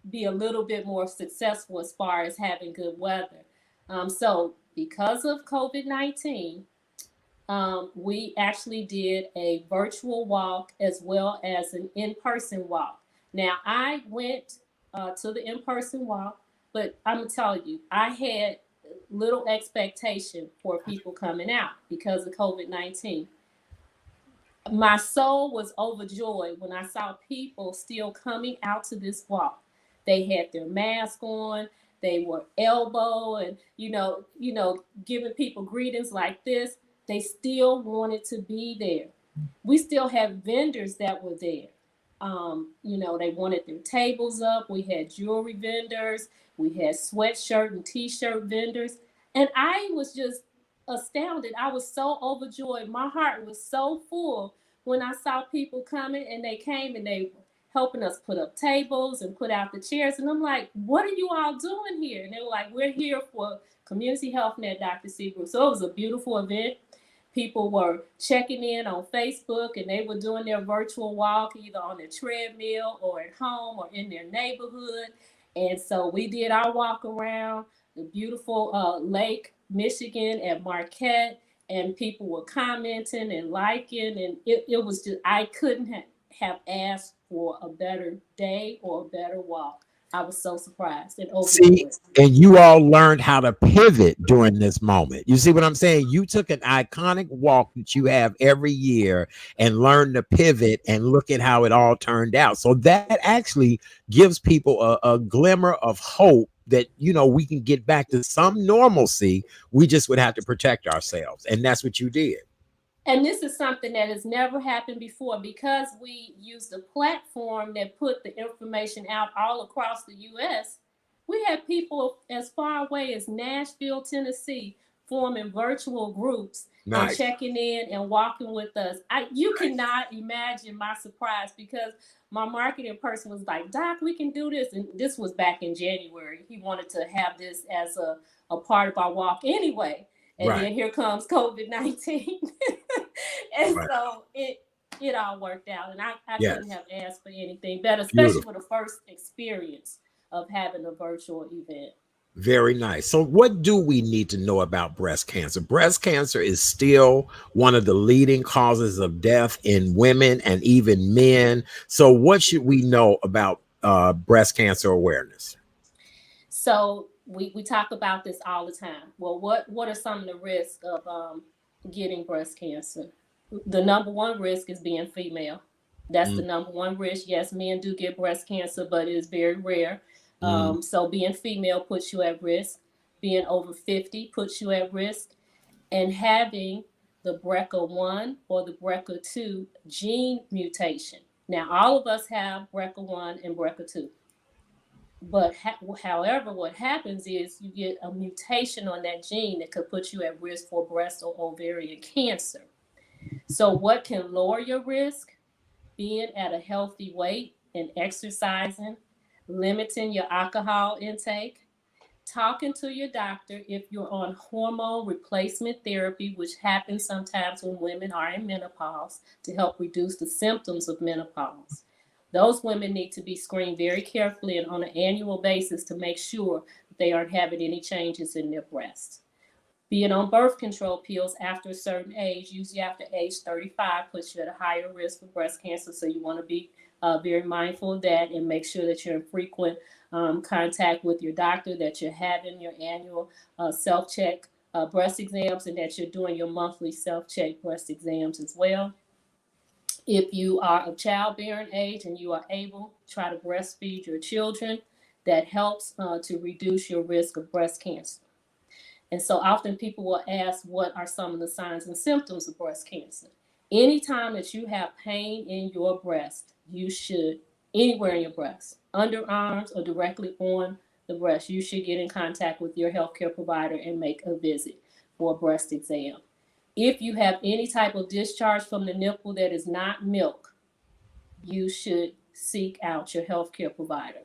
be a little bit more successful as far as having good weather. So because of COVID-19, we actually did a virtual walk as well as an in-person walk. Now, I went to the in-person walk, but I'm going to tell you, I had little expectation for people coming out because of COVID-19. My soul was overjoyed when I saw people still coming out to this walk. They had their mask on, they were elbow and, giving people greetings like this. They still wanted to be there. We still have vendors that were there. They wanted their tables up. We had jewelry vendors. We had sweatshirt and t-shirt vendors. And I was just astounded. I was so overjoyed. My heart was so full when I saw people coming, and they came and they were helping us put up tables and put out the chairs. And I'm like, what are you all doing here? And they were like, we're here for Community Health Net, Dr. Seabrook. So it was a beautiful event. People were checking in on Facebook and they were doing their virtual walk either on their treadmill or at home or in their neighborhood. And so we did our walk around the beautiful Lake Michigan at Marquette, and people were commenting and liking. And it was just, I couldn't have asked for a better day or a better walk. I was so surprised and overjoyed. And you all learned how to pivot during this moment. You see what I'm saying? You took an iconic walk that you have every year and learned to pivot and look at how it all turned out. So that actually gives people a glimmer of hope that, we can get back to some normalcy. We just would have to protect ourselves. And that's what you did. And this is something that has never happened before because we used a platform that put the information out all across the U.S. We had people as far away as Nashville, Tennessee, forming virtual groups and checking in and walking with us. You cannot imagine my surprise because my marketing person was like, Doc, we can do this. And this was back in January. He wanted to have this as a part of our walk anyway. And then here comes COVID-19. And so it all worked out. And I couldn't have asked for anything better, especially for the first experience of having a virtual event. Very nice. So what do we need to know about breast cancer? Breast cancer is still one of the leading causes of death in women and even men. So what should we know about breast cancer awareness? So we talk about this all the time. Well, what are some of the risks of getting breast cancer? The number one risk is being female. That's the number one risk. Yes, men do get breast cancer, but it is very rare. So being female puts you at risk. Being over 50 puts you at risk. And having the BRCA1 or the BRCA2 gene mutation. Now, all of us have BRCA1 and BRCA2. But however, what happens is you get a mutation on that gene that could put you at risk for breast or ovarian cancer. So what can lower your risk? Being at a healthy weight and exercising, limiting your alcohol intake, talking to your doctor if you're on hormone replacement therapy, which happens sometimes when women are in menopause to help reduce the symptoms of menopause. Those women need to be screened very carefully and on an annual basis to make sure that they aren't having any changes in their breasts. Being on birth control pills after a certain age, usually after age 35, puts you at a higher risk for breast cancer. So you want to be very mindful of that and make sure that you're in frequent contact with your doctor, that you're having your annual self-check breast exams, and that you're doing your monthly self-check breast exams as well. If you are of childbearing age and you are able, try to breastfeed your children. That helps to reduce your risk of breast cancer. And so often people will ask, what are some of the signs and symptoms of breast cancer? Anytime that you have pain in your breast, you should, anywhere in your breast, underarms or directly on the breast, you should get in contact with your healthcare provider and make a visit for a breast exam. If you have any type of discharge from the nipple that is not milk, you should seek out your healthcare provider.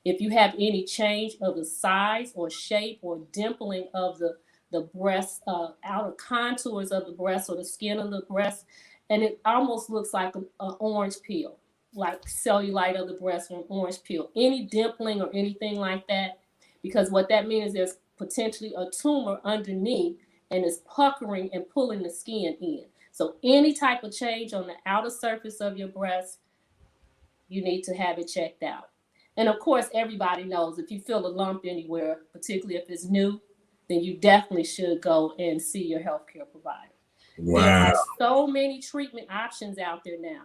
If you have any change of the size or shape or dimpling of the breast, outer contours of the breast or the skin of the breast, and it almost looks like an orange peel, like cellulite of the breast or an orange peel, any dimpling or anything like that, because what that means is there's potentially a tumor underneath and it's puckering and pulling the skin in. So any type of change on the outer surface of your breast, you need to have it checked out. And of course, everybody knows if you feel a lump anywhere, particularly if it's new, then you definitely should go and see your healthcare provider. Wow. There are so many treatment options out there now.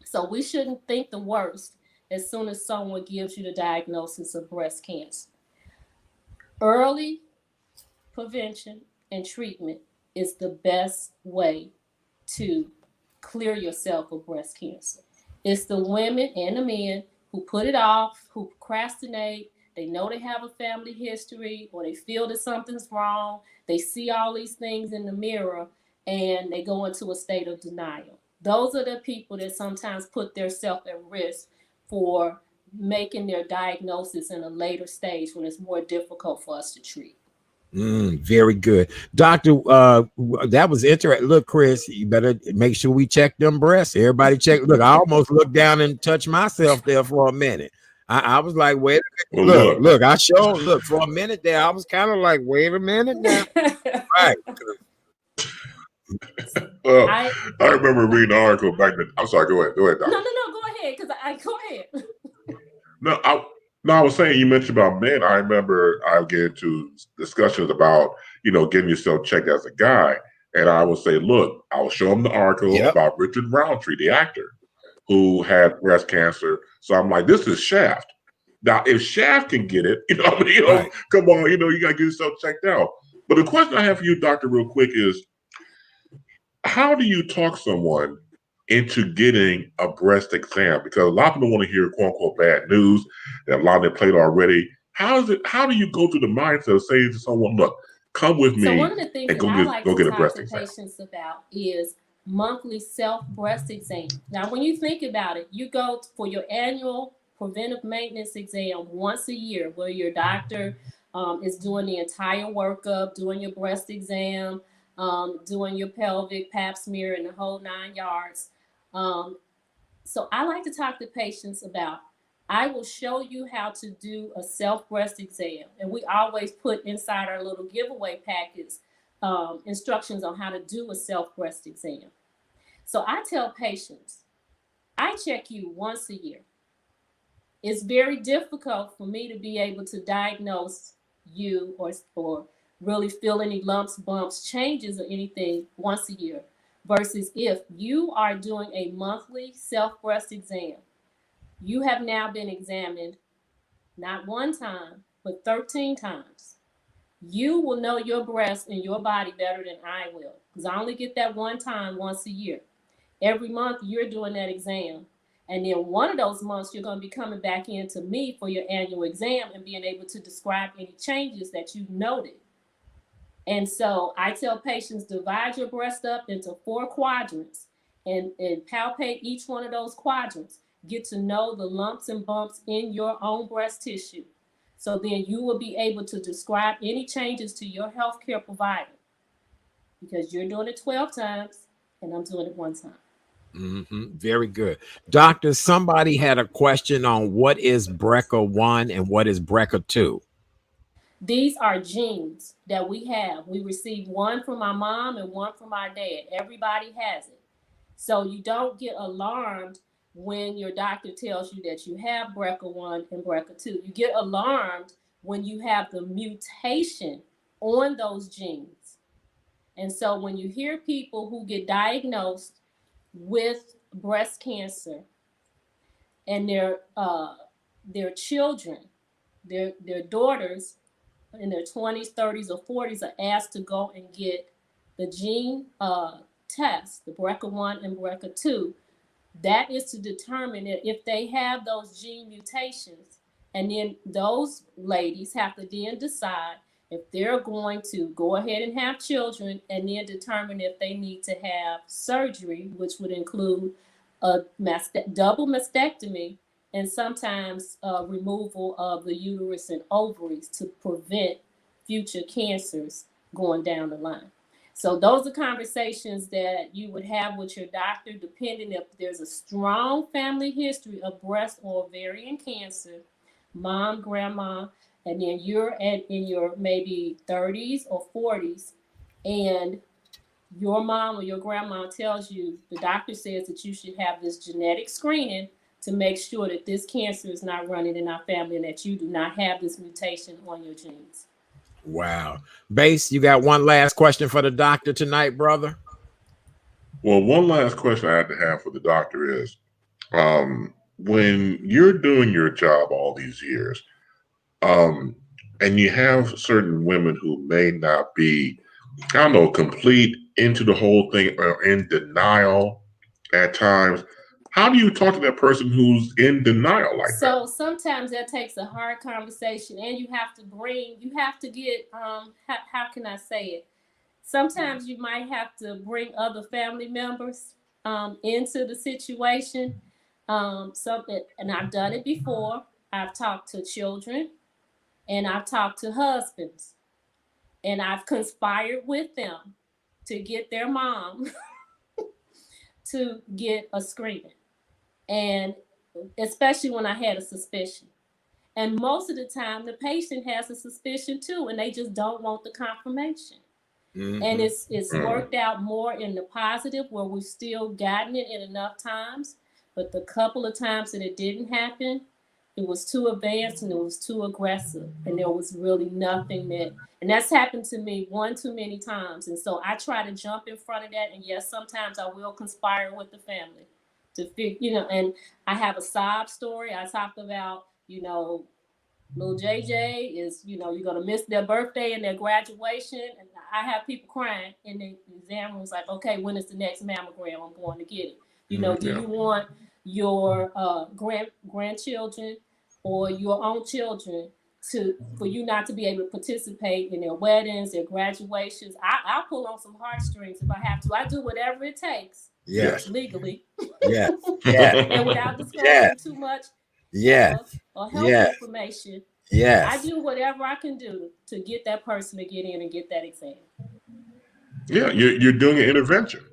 So we shouldn't think the worst as soon as someone gives you the diagnosis of breast cancer. Early prevention and treatment is the best way to clear yourself of breast cancer. It's the women and the men who put it off, who procrastinate. They know they have a family history or they feel that something's wrong. They see all these things in the mirror and they go into a state of denial. Those are the people that sometimes put themselves at risk for making their diagnosis in a later stage when it's more difficult for us to treat. Very good, doctor. That was interesting. Look, Chris, you better make sure we check them breasts. Everybody check. Look, I almost looked down and touched myself there for a minute. I was like, wait a minute. Well, look, I showed, look, for a minute there, I was kind of like, wait a minute now. Right. I remember reading an article back then. I'm sorry, go ahead, doctor. No, go ahead, because go ahead. No, I was saying, you mentioned about men. I remember I get into discussions about, getting yourself checked as a guy. And I would say, look, I will show them the article about Richard Roundtree, the actor, who had breast cancer. So I'm like, this is Shaft. Now, if Shaft can get it, right. Come on, you got to get yourself checked out. But the question I have for you, doctor, real quick is, how do you talk someone into getting a breast exam? Because a lot of people want to hear quote unquote bad news, that a lot of them played already. How do you go through the mindset of saying to someone, look, come with me? So one of the things that I like to talk to patients about is monthly self breast exam. Now, when you think about it, you go for your annual preventive maintenance exam once a year, where your doctor is doing the entire workup, doing your breast exam, doing your pelvic pap smear and the whole 9 yards. So I like to talk to patients about, I will show you how to do a self breast exam. And we always put inside our little giveaway packets instructions on how to do a self breast exam. So I tell patients, I check you once a year. It's very difficult for me to be able to diagnose you or really feel any lumps, bumps, changes, or anything once a year. Versus if you are doing a monthly self breast exam, you have now been examined not one time, but 13 times. You will know your breast and your body better than I will, because I only get that one time once a year. Every month you're doing that exam. And then one of those months you're going to be coming back in to me for your annual exam and being able to describe any changes that you've noted. And so I tell patients, divide your breast up into 4 quadrants and palpate each one of those quadrants. Get to know the lumps and bumps in your own breast tissue. So then you will be able to describe any changes to your healthcare provider, because you're doing it 12 times and I'm doing it one time. Very good. Doctor, somebody had a question on what is BRCA1 and what is BRCA2. These are genes that we have. We received one from our mom and one from our dad. Everybody has it. So you don't get alarmed when your doctor tells you that you have BRCA1 and BRCA2. You get alarmed when you have the mutation on those genes. And so when you hear people who get diagnosed with breast cancer and their children, their daughters in their 20s, 30s, or 40s are asked to go and get the gene test, the BRCA1 and BRCA2, that is to determine if they have those gene mutations. And then those ladies have to then decide if they're going to go ahead and have children, and then determine if they need to have surgery, which would include a double mastectomy and sometimes removal of the uterus and ovaries to prevent future cancers going down the line. So those are conversations that you would have with your doctor, depending if there's a strong family history of breast or ovarian cancer, mom, grandma, and then you're in your maybe 30s or 40s, and your mom or your grandma tells you, the doctor says that you should have this genetic screening to make sure that this cancer is not running in our family and that you do not have this mutation on your genes. Wow. Base, you got one last question for the doctor tonight, brother? Well, one last question I had to have for the doctor is, when you're doing your job all these years, and you have certain women who may not be, I don't know, complete into the whole thing or in denial at times, how do you talk to that person who's in denial like that? So sometimes that takes a hard conversation, and you have to get, how can I say it? Sometimes you might have to bring other family members into the situation. And I've done it before. I've talked to children, and I've talked to husbands, and I've conspired with them to get their mom to get a screening. And especially when I had a suspicion. And most of the time, the patient has a suspicion too, and they just don't want the confirmation. And it's worked out more in the positive, where we've still gotten it in enough times. But the couple of times that it didn't happen, it was too advanced and it was too aggressive. And there was really nothing and that's happened to me one too many times. And so I try to jump in front of that. And yes, sometimes I will conspire with the family to figure, and I have a sob story. I talked about, little JJ is, you're going to miss their birthday and their graduation. And I have people crying in the exam room. Like, okay, when is the next mammogram? I'm going to get it. Do you want your grandchildren or your own children for you not to be able to participate in their weddings, their graduations? I'll pull on some heartstrings if I have to. I do whatever it takes. Yes. Legally. Yeah. And without disclosing too much. Or health information. Yes. I do whatever I can do to get that person to get in and get that exam. Yeah, you're doing an intervention.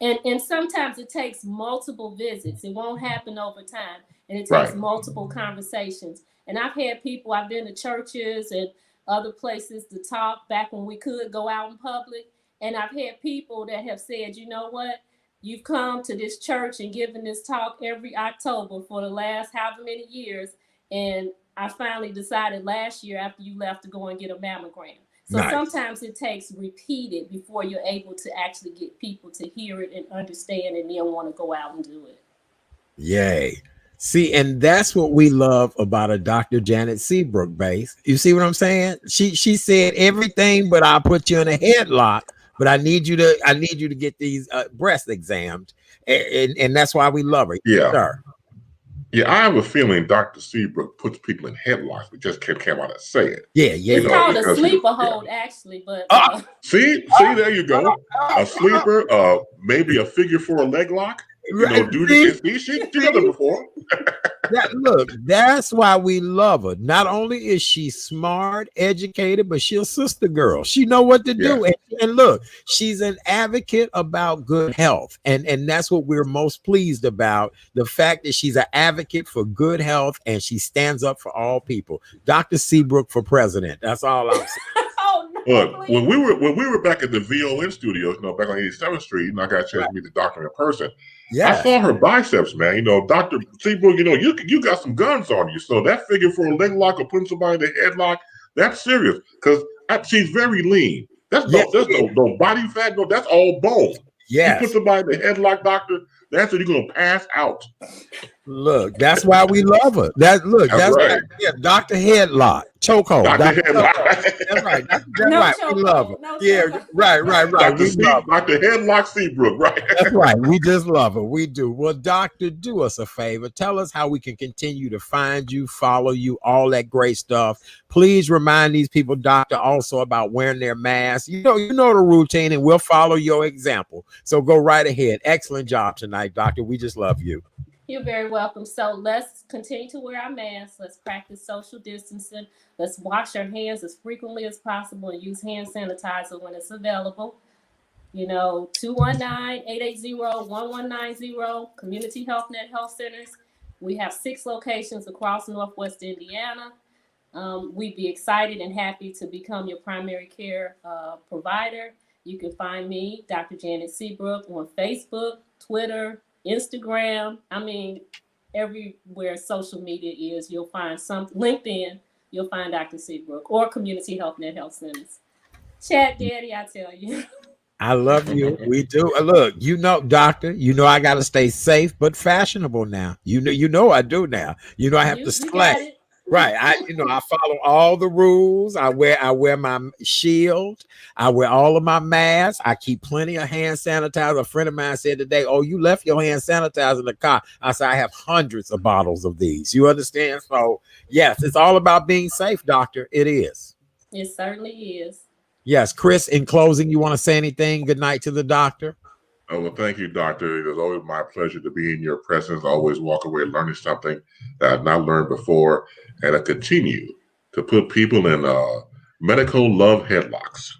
And sometimes it takes multiple visits. It won't happen over time. And it takes multiple conversations. And I've been to churches and other places to talk back when we could go out in public. And I've had people that have said, you know what? You've come to this church and given this talk every October for the last however many years. And I finally decided last year after you left to go and get a mammogram. So Nice. sometimes it takes repeated before you're able to actually get people to hear it and understand and then want to go out and do it. Yay. See, and that's what we love about a Dr. Janet Seabrook base. You see what I'm saying? She said everything, but I'll put you in a headlock. But I need you to get these breast examined, and that's why we love her. Yeah. Sir. Yeah, I have a feeling Dr. Seabrook puts people in headlocks. We just can't come out and say it. Yeah. It's called a sleeper hold, actually. But see, there you go. A sleeper, maybe a figure four leg lock. She done it before. Look, that's why we love her. Not only is she smart, educated, but she's a sister girl. She know what to do. And look, she's an advocate about good health. And that's what we're most pleased about. The fact that she's an advocate for good health and she stands up for all people. Dr. Seabrook for president. That's all I'm saying. Look, when we were back at the VON studios, back on 87th Street, and I got a chance to meet the doctor in person. Yeah, I saw her biceps, man. Dr. Seabrook, you got some guns on you. So that figure for a leg lock or putting somebody in the headlock, that's serious because she's very lean. That's no body fat. No, that's all bone. Yeah, you put somebody in the headlock, doctor. That's when you're gonna pass out. Look, that's why we love her. That's right. Dr. Headlock, chokehold. Dr. Headlock. That's right. That's right. We love her. Right. Dr. Headlock Seabrook, right? That's right. We just love her. We do. Well, doctor, do us a favor. Tell us how we can continue to find you, follow you, all that great stuff. Please remind these people, doctor, also about wearing their masks. You know the routine, and we'll follow your example. So go right ahead. Excellent job tonight, doctor. We just love you. You're very welcome. So let's continue to wear our masks. Let's practice social distancing. Let's wash our hands as frequently as possible and use hand sanitizer when it's available. 219-880-1190, Community Health Net Health Centers. We have 6 locations across Northwest Indiana. We'd be excited and happy to become your primary care provider. You can find me, Dr. Janet Seabrook, on Facebook, Twitter, Instagram. I mean, everywhere social media is, you'll find LinkedIn, you'll find Dr. Seabrook or Community Health Net Health Centers. Chat Daddy, I tell you. I love you. We do. Look, doctor, I got to stay safe but fashionable now. I do now. I have to slack. Right. I follow all the rules. I wear my shield. I wear all of my masks. I keep plenty of hand sanitizer. A friend of mine said today, "Oh, you left your hand sanitizer in the car." I said, "I have hundreds of bottles of these." You understand? So yes, it's all about being safe, doctor. It is. It certainly is. Yes. Chris, in closing, you want to say anything? Good night to the doctor. Oh, well, thank you, doctor. It is always my pleasure to be in your presence. I always walk away learning something that I've not learned before. And I continue to put people in medical love headlocks.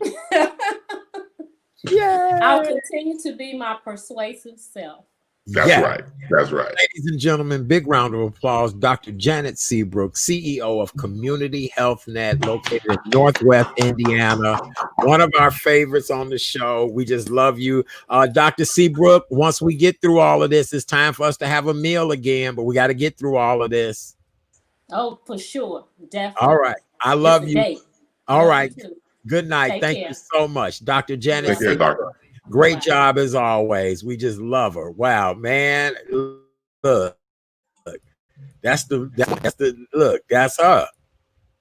Yeah, I'll continue to be my persuasive self. That's right. That's right. Ladies and gentlemen, big round of applause. Dr. Janet Seabrook, CEO of Community Health Net, located in Northwest Indiana. One of our favorites on the show. We just love you. Dr. Seabrook, once we get through all of this, it's time for us to have a meal again, but we got to get through all of this. Oh, for sure. Definitely. All right. I love you. Date. All right. Good night. Thank you so much. Dr. Janet Seabrook. Great job as always. We just love her. Wow, man. Look. That's her.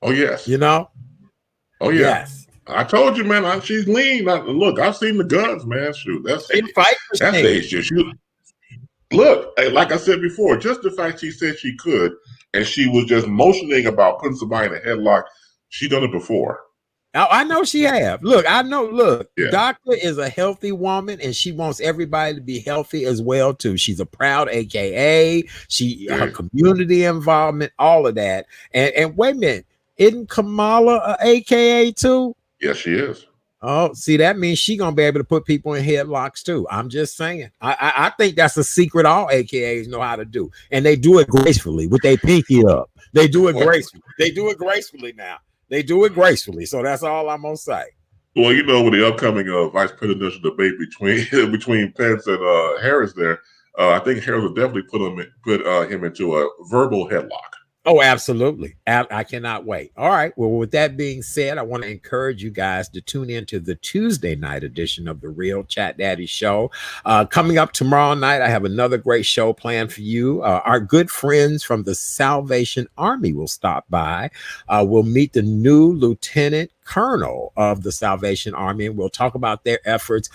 Oh, yes. Oh, yeah. Yes. I told you, man, she's lean. Look, I've seen the guns, man. Shoot, that's the issue. Look, like I said before, just the fact she said she could, and she was just motioning about putting somebody in a headlock, she done it before. I know she have. Look, Doctor is a healthy woman, and she wants everybody to be healthy as well too. She's a proud AKA. Her community involvement, all of that. And wait a minute, isn't Kamala a AKA too? Yes, she is. Oh, see, that means she's gonna be able to put people in headlocks too. I'm just saying. I think that's a secret all AKAs know how to do, and they do it gracefully with their pinky up. They do it gracefully. They do it gracefully now. They do it gracefully. So that's all I'm going to say. Well, with the upcoming vice presidential debate between between Pence and Harris, there, I think Harris will definitely put him into a verbal headlock. Oh, absolutely. I cannot wait. All right. Well, with that being said, I want to encourage you guys to tune into the Tuesday night edition of the Real Chat Daddy Show. Coming up tomorrow night, I have another great show planned for you. Our good friends from the Salvation Army will stop by. We'll meet the new Lieutenant Colonel of the Salvation Army, and we'll talk about their efforts.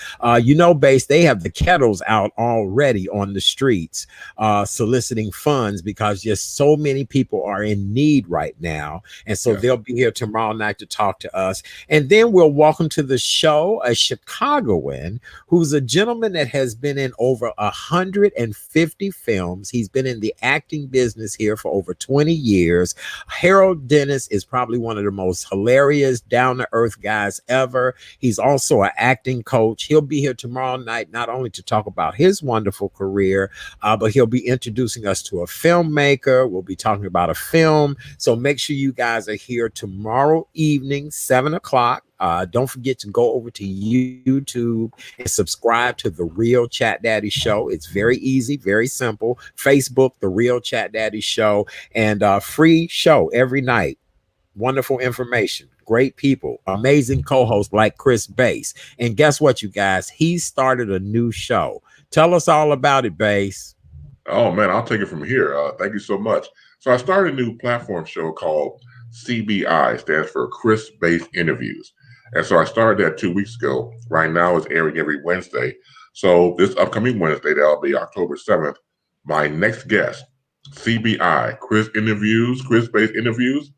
Base, they have the kettles out already on the streets soliciting funds because just so many people are in need right now. And so they'll be here tomorrow night to talk to us. And then we'll welcome to the show a Chicagoan who's a gentleman that has been in over 150 films. He's been in the acting business here for over 20 years. Harold Dennis is probably one of the most hilarious, down-to-earth guys ever. He's also an acting coach. He'll be here tomorrow night, not only to talk about his wonderful career, but he'll be introducing us to a filmmaker. We'll be talking about a film. So make sure you guys are here tomorrow evening, 7 o'clock. Don't forget to go over to YouTube and subscribe to The Real Chat Daddy Show. It's very easy, very simple. Facebook, The Real Chat Daddy Show, and free show every night. Wonderful information, great people, amazing co-hosts like Chris Bass. And guess what, you guys? He started a new show. Tell us all about it, Bass. Oh, man, I'll take it from here. Thank you so much. So I started a new platform show called CBI, stands for Chris Bass Interviews. And so I started that 2 weeks ago. Right now it's airing every Wednesday. So this upcoming Wednesday, that'll be October 7th, my next guest, CBI, Chris Bass Interviews.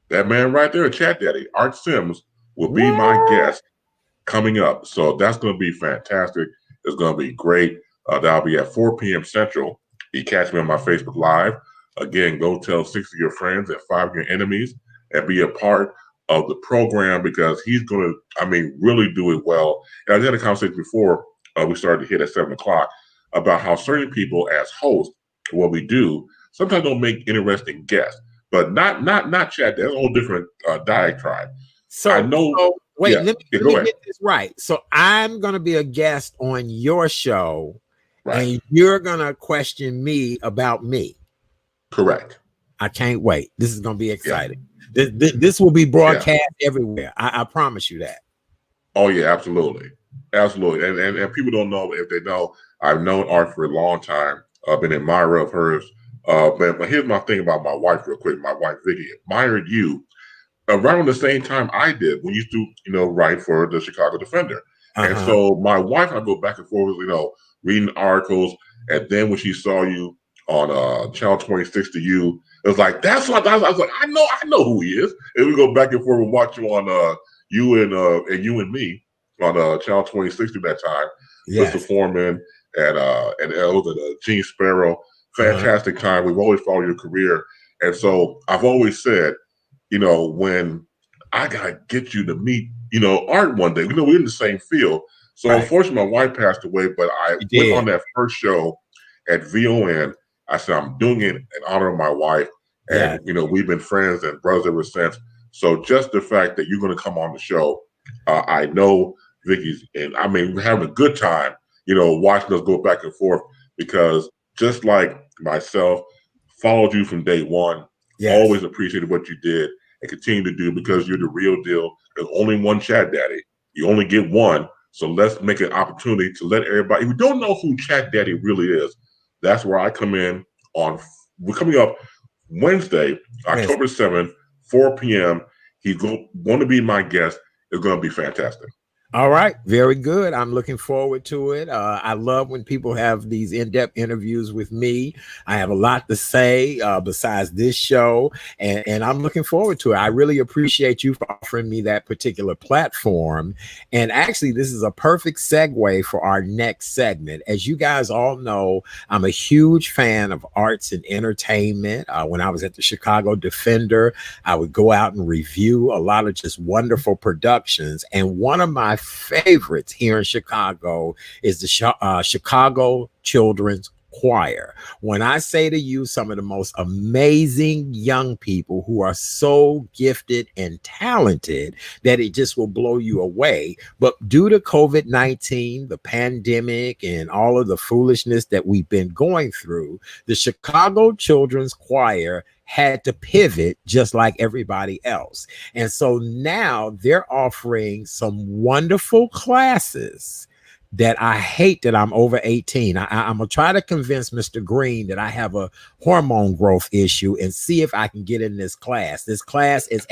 That man right there, Chat Daddy, Art Sims, will be my guest coming up. So that's going to be fantastic. It's going to be great. That'll be at 4 p.m. Central. You catch me on my Facebook Live. Again, go tell 6 of your friends and 5 of your enemies and be a part of the program because he's going to, really do it well. And I had a conversation before we started to hit at 7 o'clock about how certain people as hosts, what we do, sometimes don't make interesting guests. But not Chat. That's a whole different diatribe. So I know. Wait, let me get this right. So I'm going to be a guest on your show, right, and you're going to question me about me. Correct. I can't wait. This is going to be exciting. Yeah. This will be broadcast everywhere. I promise you that. Oh yeah, absolutely, absolutely. And people don't know, if they know, I've known Art for a long time. I've been an admirer of hers. But here's my thing about my wife real quick. My wife, Vicky, admired you around the same time I did when you used to, write for the Chicago Defender. And so my wife, I go back and forth, reading articles. And then when she saw you on Channel 26 to you, it was like, that's what I was like, I know who he is. And we go back and forth and watch you on you and me on Channel 26 at that time. Yes. Mr. Foreman and Gene Sparrow. Fantastic time. We've always followed your career. And so I've always said, when I gotta get you to meet, Art one day. We're in the same field. So unfortunately, my wife passed away, but I went on that first show at VON. I said, I'm doing it in honor of my wife. And, we've been friends and brothers ever since. So just the fact that you're going to come on the show, I know Vicky's, and we're having a good time, watching us go back and forth because just like myself, followed you from day one, always appreciated what you did and continue to do because you're the real deal. There's only one Chat Daddy. You only get one. So let's make an opportunity to let everybody, if you don't know who Chat Daddy really is, that's where I come in we're coming up Wednesday, October 7th, 4 p.m. He's going to be my guest. It's going to be fantastic. All right. Very good. I'm looking forward to it. I love when people have these in-depth interviews with me. I have a lot to say besides this show, and I'm looking forward to it. I really appreciate you for offering me that particular platform. And actually, this is a perfect segue for our next segment. As you guys all know, I'm a huge fan of arts and entertainment. When I was at the Chicago Defender, I would go out and review a lot of just wonderful productions. And one of my favorites here in Chicago is the Chicago Children's choir. When I say to you, some of the most amazing young people who are so gifted and talented that it just will blow you away. But due to COVID-19, the pandemic, and all of the foolishness that we've been going through, the Chicago Children's Choir had to pivot just like everybody else. And so now they're offering some wonderful classes that I hate that I'm over 18. I'm going to try to convince Mr. Green that I have a hormone growth issue and see if I can get in this class. This class is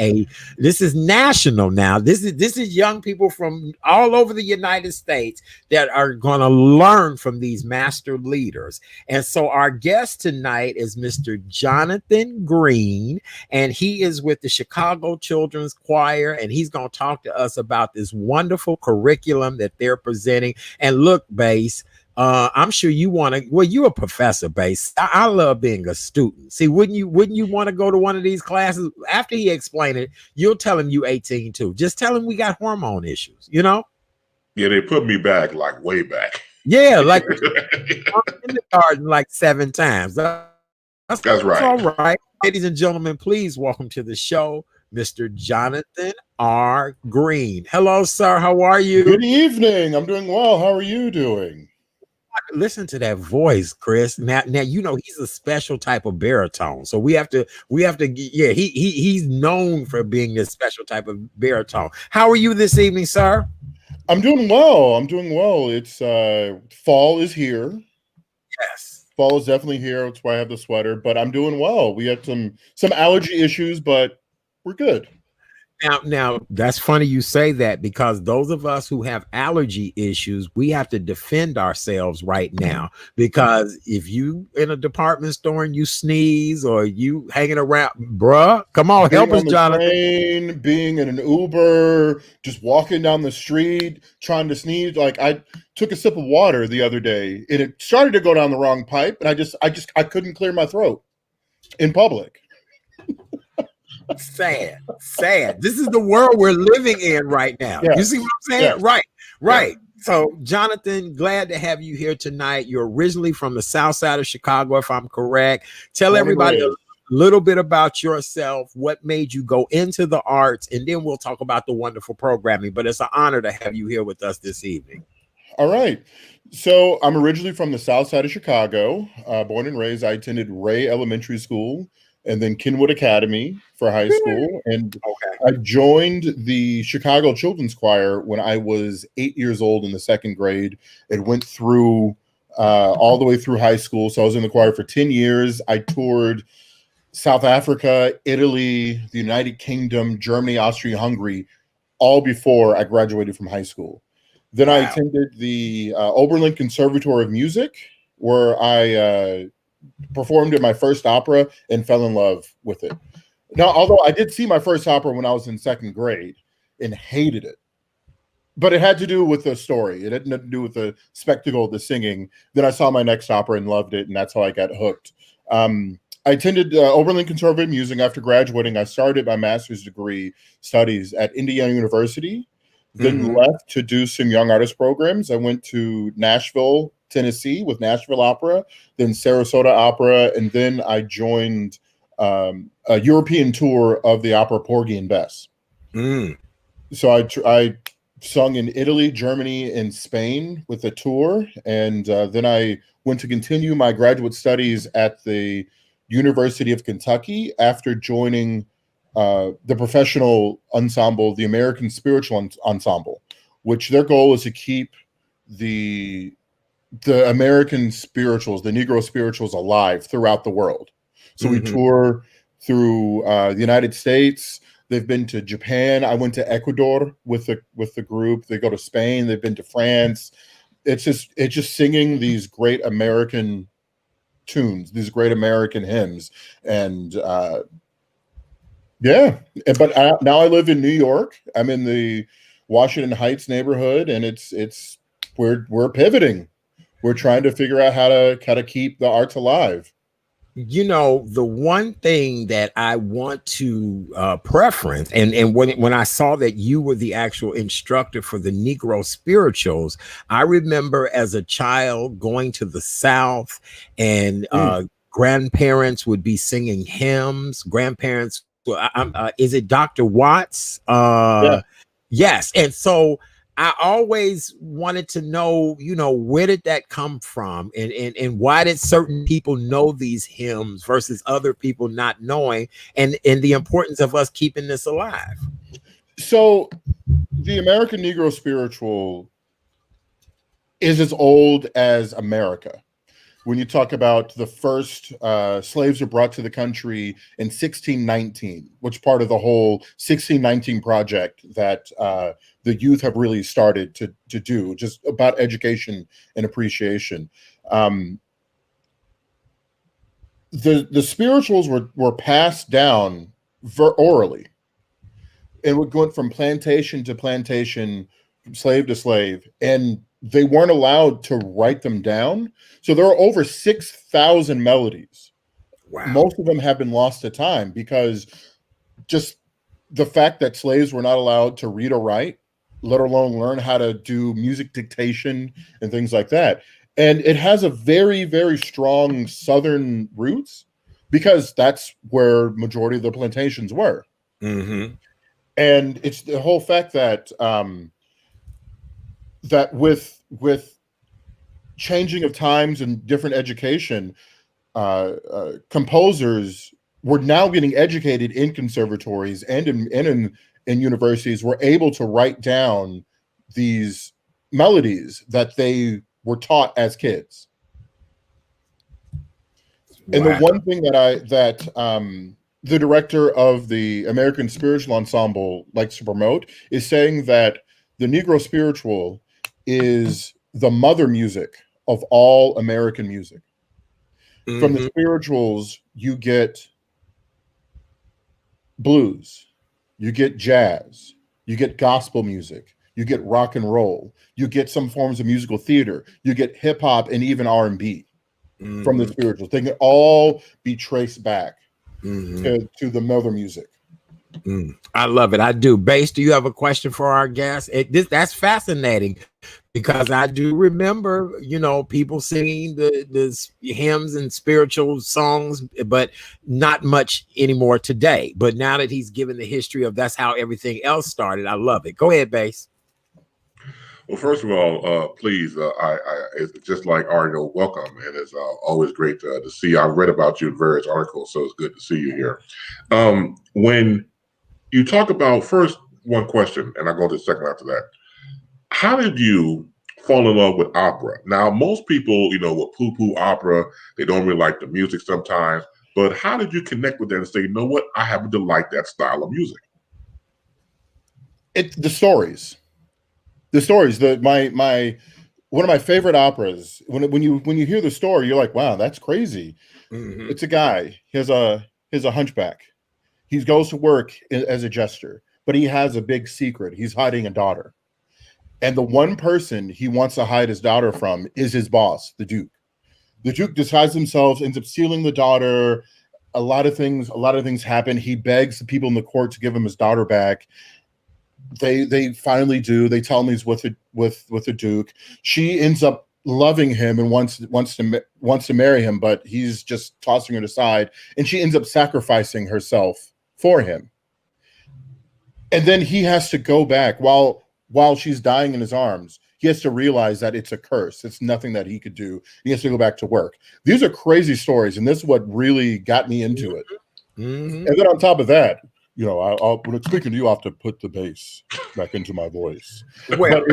this is national now. This is young people from all over the United States that are going to learn from these master leaders. And so our guest tonight is Mr. Jonathan Green, and he is with the Chicago Children's Choir, and he's going to talk to us about this wonderful curriculum that they're presenting. And look, Bass, I'm sure you want to. Well, you're a professor, Bass. I love being a student. See, wouldn't you want to go to one of these classes? After he explained it, you'll tell him you 18 too. Just tell him we got hormone issues. Yeah, they put me back like way back. Yeah, like in the garden like 7 times. That's right. All right, ladies and gentlemen, please welcome to the show, Mr. Jonathan R. Green. Hello, sir. How are you? Good evening. I'm doing well. How are you doing? Listen to that voice, Chris. Now he's a special type of baritone. So we have to. Yeah, he's known for being this special type of baritone. How are you this evening, sir? I'm doing well. It's fall is here. Yes. Fall is definitely here. That's why I have the sweater, but I'm doing well. We had some allergy issues, but we're good. Now that's funny you say that, because those of us who have allergy issues, we have to defend ourselves right now, because if you in a department store and you sneeze or you hanging around, bruh, come on, help us, Jonathan. Being in an Uber, just walking down the street, trying to sneeze. Like, I took a sip of water the other day and it started to go down the wrong pipe, and I couldn't clear my throat in public. Sad. This is the world we're living in right now. Yeah. You see what I'm saying? Yeah. Right. Yeah. So, Jonathan, glad to have you here tonight. You're originally from the South Side of Chicago, if I'm correct. Tell everybody a little bit about yourself, what made you go into the arts, and then we'll talk about the wonderful programming. But it's an honor to have you here with us this evening. All right. So, I'm originally from the South Side of Chicago, born and raised. I attended Ray Elementary School and then Kenwood Academy for high school. And I joined the Chicago Children's Choir when I was 8 years old in the 2nd grade. It went through all the way through high school. So I was in the choir for 10 years. I toured South Africa, Italy, the United Kingdom, Germany, Austria, Hungary, all before I graduated from high school. Then I attended the Oberlin Conservatory of Music, where I performed in my first opera and fell in love with it. Now, although I did see my first opera when I was in 2nd grade and hated it, but it had to do with the story. It had nothing to do with the spectacle, the singing. Then I saw my next opera and loved it, and that's how I got hooked. I attended Oberlin Conservatory of Music. After graduating, I started my master's degree studies at Indiana University, then left to do some young artist programs. I went to Nashville, Tennessee with Nashville Opera, then Sarasota Opera, and then I joined a European tour of the opera Porgy and Bess. So I sung in Italy, Germany, and Spain with a tour, and then I went to continue my graduate studies at the University of Kentucky after joining the professional ensemble, the American Spiritual Ensemble, which their goal is to keep the American spirituals, the Negro spirituals, alive throughout the world. So we tour through the United States. They've been to Japan. I went to Ecuador with the group. They go to Spain. They've been to France. It's just singing these great American tunes, these great American hymns, and But now I live in New York. I'm in the Washington Heights neighborhood, and we're pivoting. We're trying to figure out how to keep the arts alive. The one thing that I want to preference, and when I saw that you were the actual instructor for the Negro spirituals, I remember as a child going to the South, and grandparents would be singing hymns. Grandparents, is it Dr. Watts? Yeah. Yes, and so I always wanted to know, where did that come from, and why did certain people know these hymns versus other people not knowing, and the importance of us keeping this alive. So the American Negro spiritual is as old as America. When you talk about the first slaves were brought to the country in 1619, which part of the whole 1619 project that the youth have really started to do, just about education and appreciation. The spirituals were passed down orally, and would go from plantation to plantation, from slave to slave, and they weren't allowed to write them down. So there are over 6,000 melodies. Wow. Most of them have been lost to time because just the fact that slaves were not allowed to read or write, let alone learn how to do music dictation and things like that. And it has a very, very strong Southern roots because that's where majority of the plantations were. Mm-hmm. And it's the whole fact that that with changing of times and different education, composers were now getting educated in conservatories and in universities, were able to write down these melodies that they were taught as kids. And the one thing that the director of the American Spiritual Ensemble likes to promote is saying that the Negro spiritual is the mother music of all American music. Mm-hmm. From the spirituals, you get blues, you get jazz, you get gospel music, you get rock and roll, you get some forms of musical theater, you get hip hop, and even R&B. Mm-hmm. From the spirituals. They can all be traced back to the mother music. I love it. I do. Bass, do you have a question for our guest? That's fascinating because I do remember, people singing the hymns and spiritual songs, but not much anymore today. But now that he's given the history of that's how everything else started, I love it. Go ahead, Bass. Well, first of all, please, it's just like Arno, welcome, and it's always great to see you. I've read about you in various articles, so it's good to see you here. When you talk about first one question, and I'll go to the second after that. How did you fall in love with opera? Now, most people, will poo-poo opera. They don't really like the music sometimes. But how did you connect with that and say, you know what, I happen to like that style of music? It's the stories. The stories, one of my favorite operas. When you hear the story, you're like, wow, that's crazy. Mm-hmm. It's a guy. He has a hunchback. He goes to work as a jester, but he has a big secret. He's hiding a daughter, and the one person he wants to hide his daughter from is his boss, the Duke. The Duke disguises himself, ends up stealing the daughter. A lot of things happen. He begs the people in the court to give him his daughter back. They finally do. They tell him he's with the Duke. She ends up loving him and wants to marry him, but he's just tossing her aside, and she ends up sacrificing herself for him. And then he has to go back while she's dying in his arms. He has to realize that it's a curse. It's nothing that he could do. He has to go back to work. These are crazy stories, and this is what really got me into it. Mm-hmm. And then on top of that, when it's speaking to you, I have to put the bass back into my voice. Well,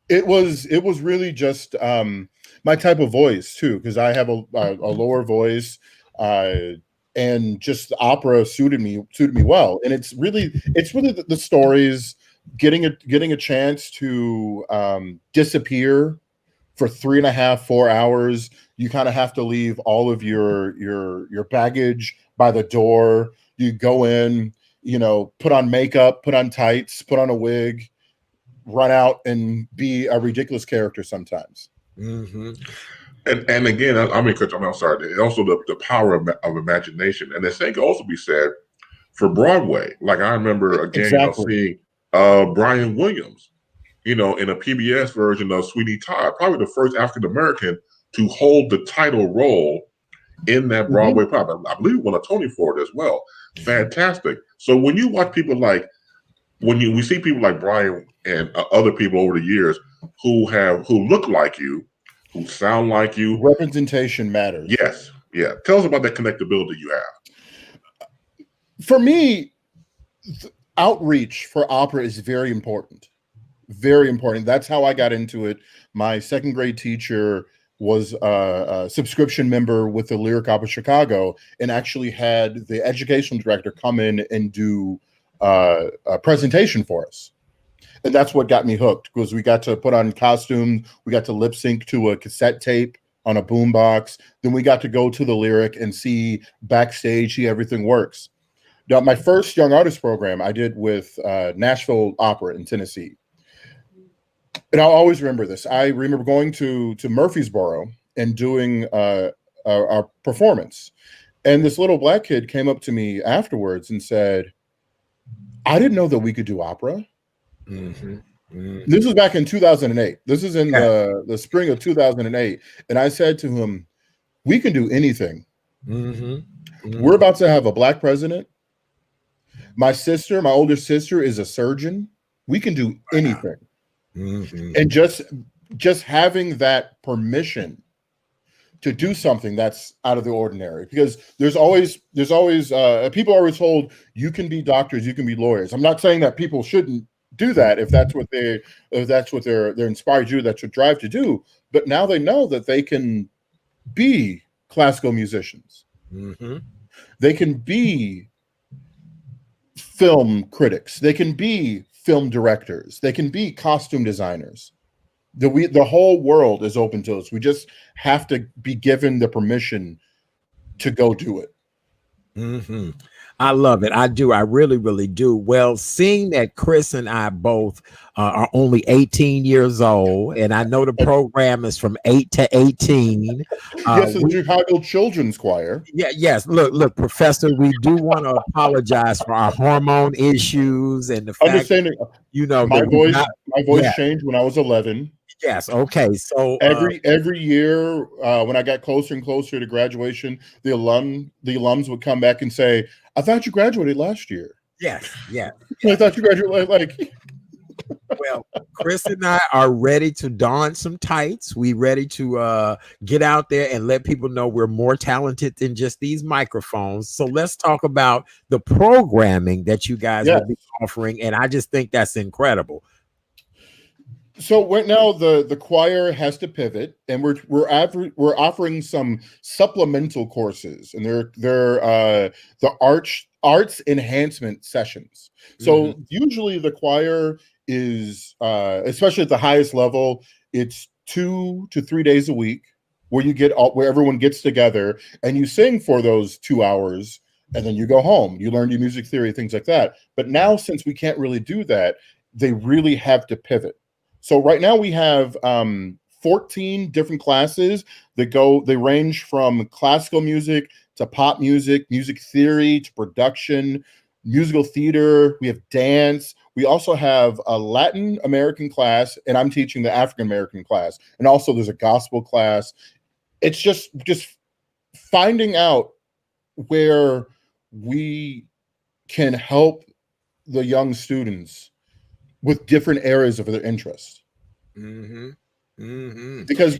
it was really just my type of voice too, because I have a lower voice, and just opera suited me well. And it's really the stories, getting a chance to disappear for 3.5-4 hours. You kind of have to leave all of your baggage by the door. You go in, put on makeup, put on tights, put on a wig, run out and be a ridiculous character sometimes. Mm-hmm. And again, I mean, Coach, I'm sorry. Also, the power of imagination, and the same can also be said for Broadway. Like I remember again, Exactly. seeing Brian Williams, in a PBS version of Sweeney Todd, probably the first African American to hold the title role in that Broadway play. I believe he won a Tony for it as well. Fantastic. So when you watch people like we see people like Brian and other people over the years who look like you, who sound like you, Representation matters. yes, yeah. Tell us about that connectability you have. For me, outreach for opera is very important. Very important. That's how I got into it. My second grade teacher was a subscription member with the Lyric Opera Chicago and actually had the educational director come in and do a presentation for us. And that's what got me hooked, because we got to put on costumes, we got to lip sync to a cassette tape on a boombox. Then we got to go to the Lyric and see backstage, see everything works. Now, my first young artist program I did with Nashville Opera in Tennessee. And I'll always remember this. I remember going to Murfreesboro and doing a performance. And this little black kid came up to me afterwards and said, I didn't know that we could do opera. Mm-hmm. Mm-hmm. This was back in 2008. This is in the spring of 2008. And I said to him, we can do anything. Mm-hmm. Mm-hmm. We're about to have a black president. My older sister is a surgeon. We can do anything. Mm-hmm. And just having that permission to do something that's out of the ordinary, because there's always people are always told you can be doctors, you can be lawyers. I'm not saying that people shouldn't do that if that's what they're inspired to do, that's what drive to do. But now they know that they can be classical musicians. Mm-hmm. They can be film critics. They can be film directors. They can be costume designers. The whole world is open to us. We just have to be given the permission to go do it. Mm-hmm. I love it. I do. I really, really do. Well, seeing that Chris and I both are only 18 years old, and I know the program is from 8 to 18. Yes, the Chicago Children's Choir. Yeah, yes. Look, Professor, we do want to apologize for our hormone issues and the fact, understanding, my voice changed when I was 11. Yes. Okay. So every year, when I got closer and closer to graduation, the alums would come back and say, "I thought you graduated last year." Yes. Yeah. I thought you graduated like. Well, Chris and I are ready to don some tights. We ready to get out there and let people know we're more talented than just these microphones. So let's talk about the programming that you guys will be offering, and I just think that's incredible. So right now the choir has to pivot, and we're offering some supplemental courses, and they're the arts enhancement sessions. So usually the choir is especially at the highest level, it's 2 to 3 days a week where where everyone gets together and you sing for those 2 hours, and then you go home. You learn your music theory, things like that. But now, since we can't really do that, they really have to pivot. So right now we have 14 different classes they range from classical music to pop music, music theory to production, musical theater. We have dance. We also have a Latin American class, and I'm teaching the African American class. And also there's a gospel class. It's just finding out where we can help the young students with different areas of their interest. Because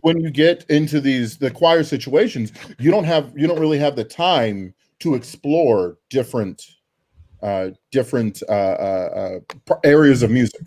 when you get into the choir situations, you don't really have the time to explore different areas of music.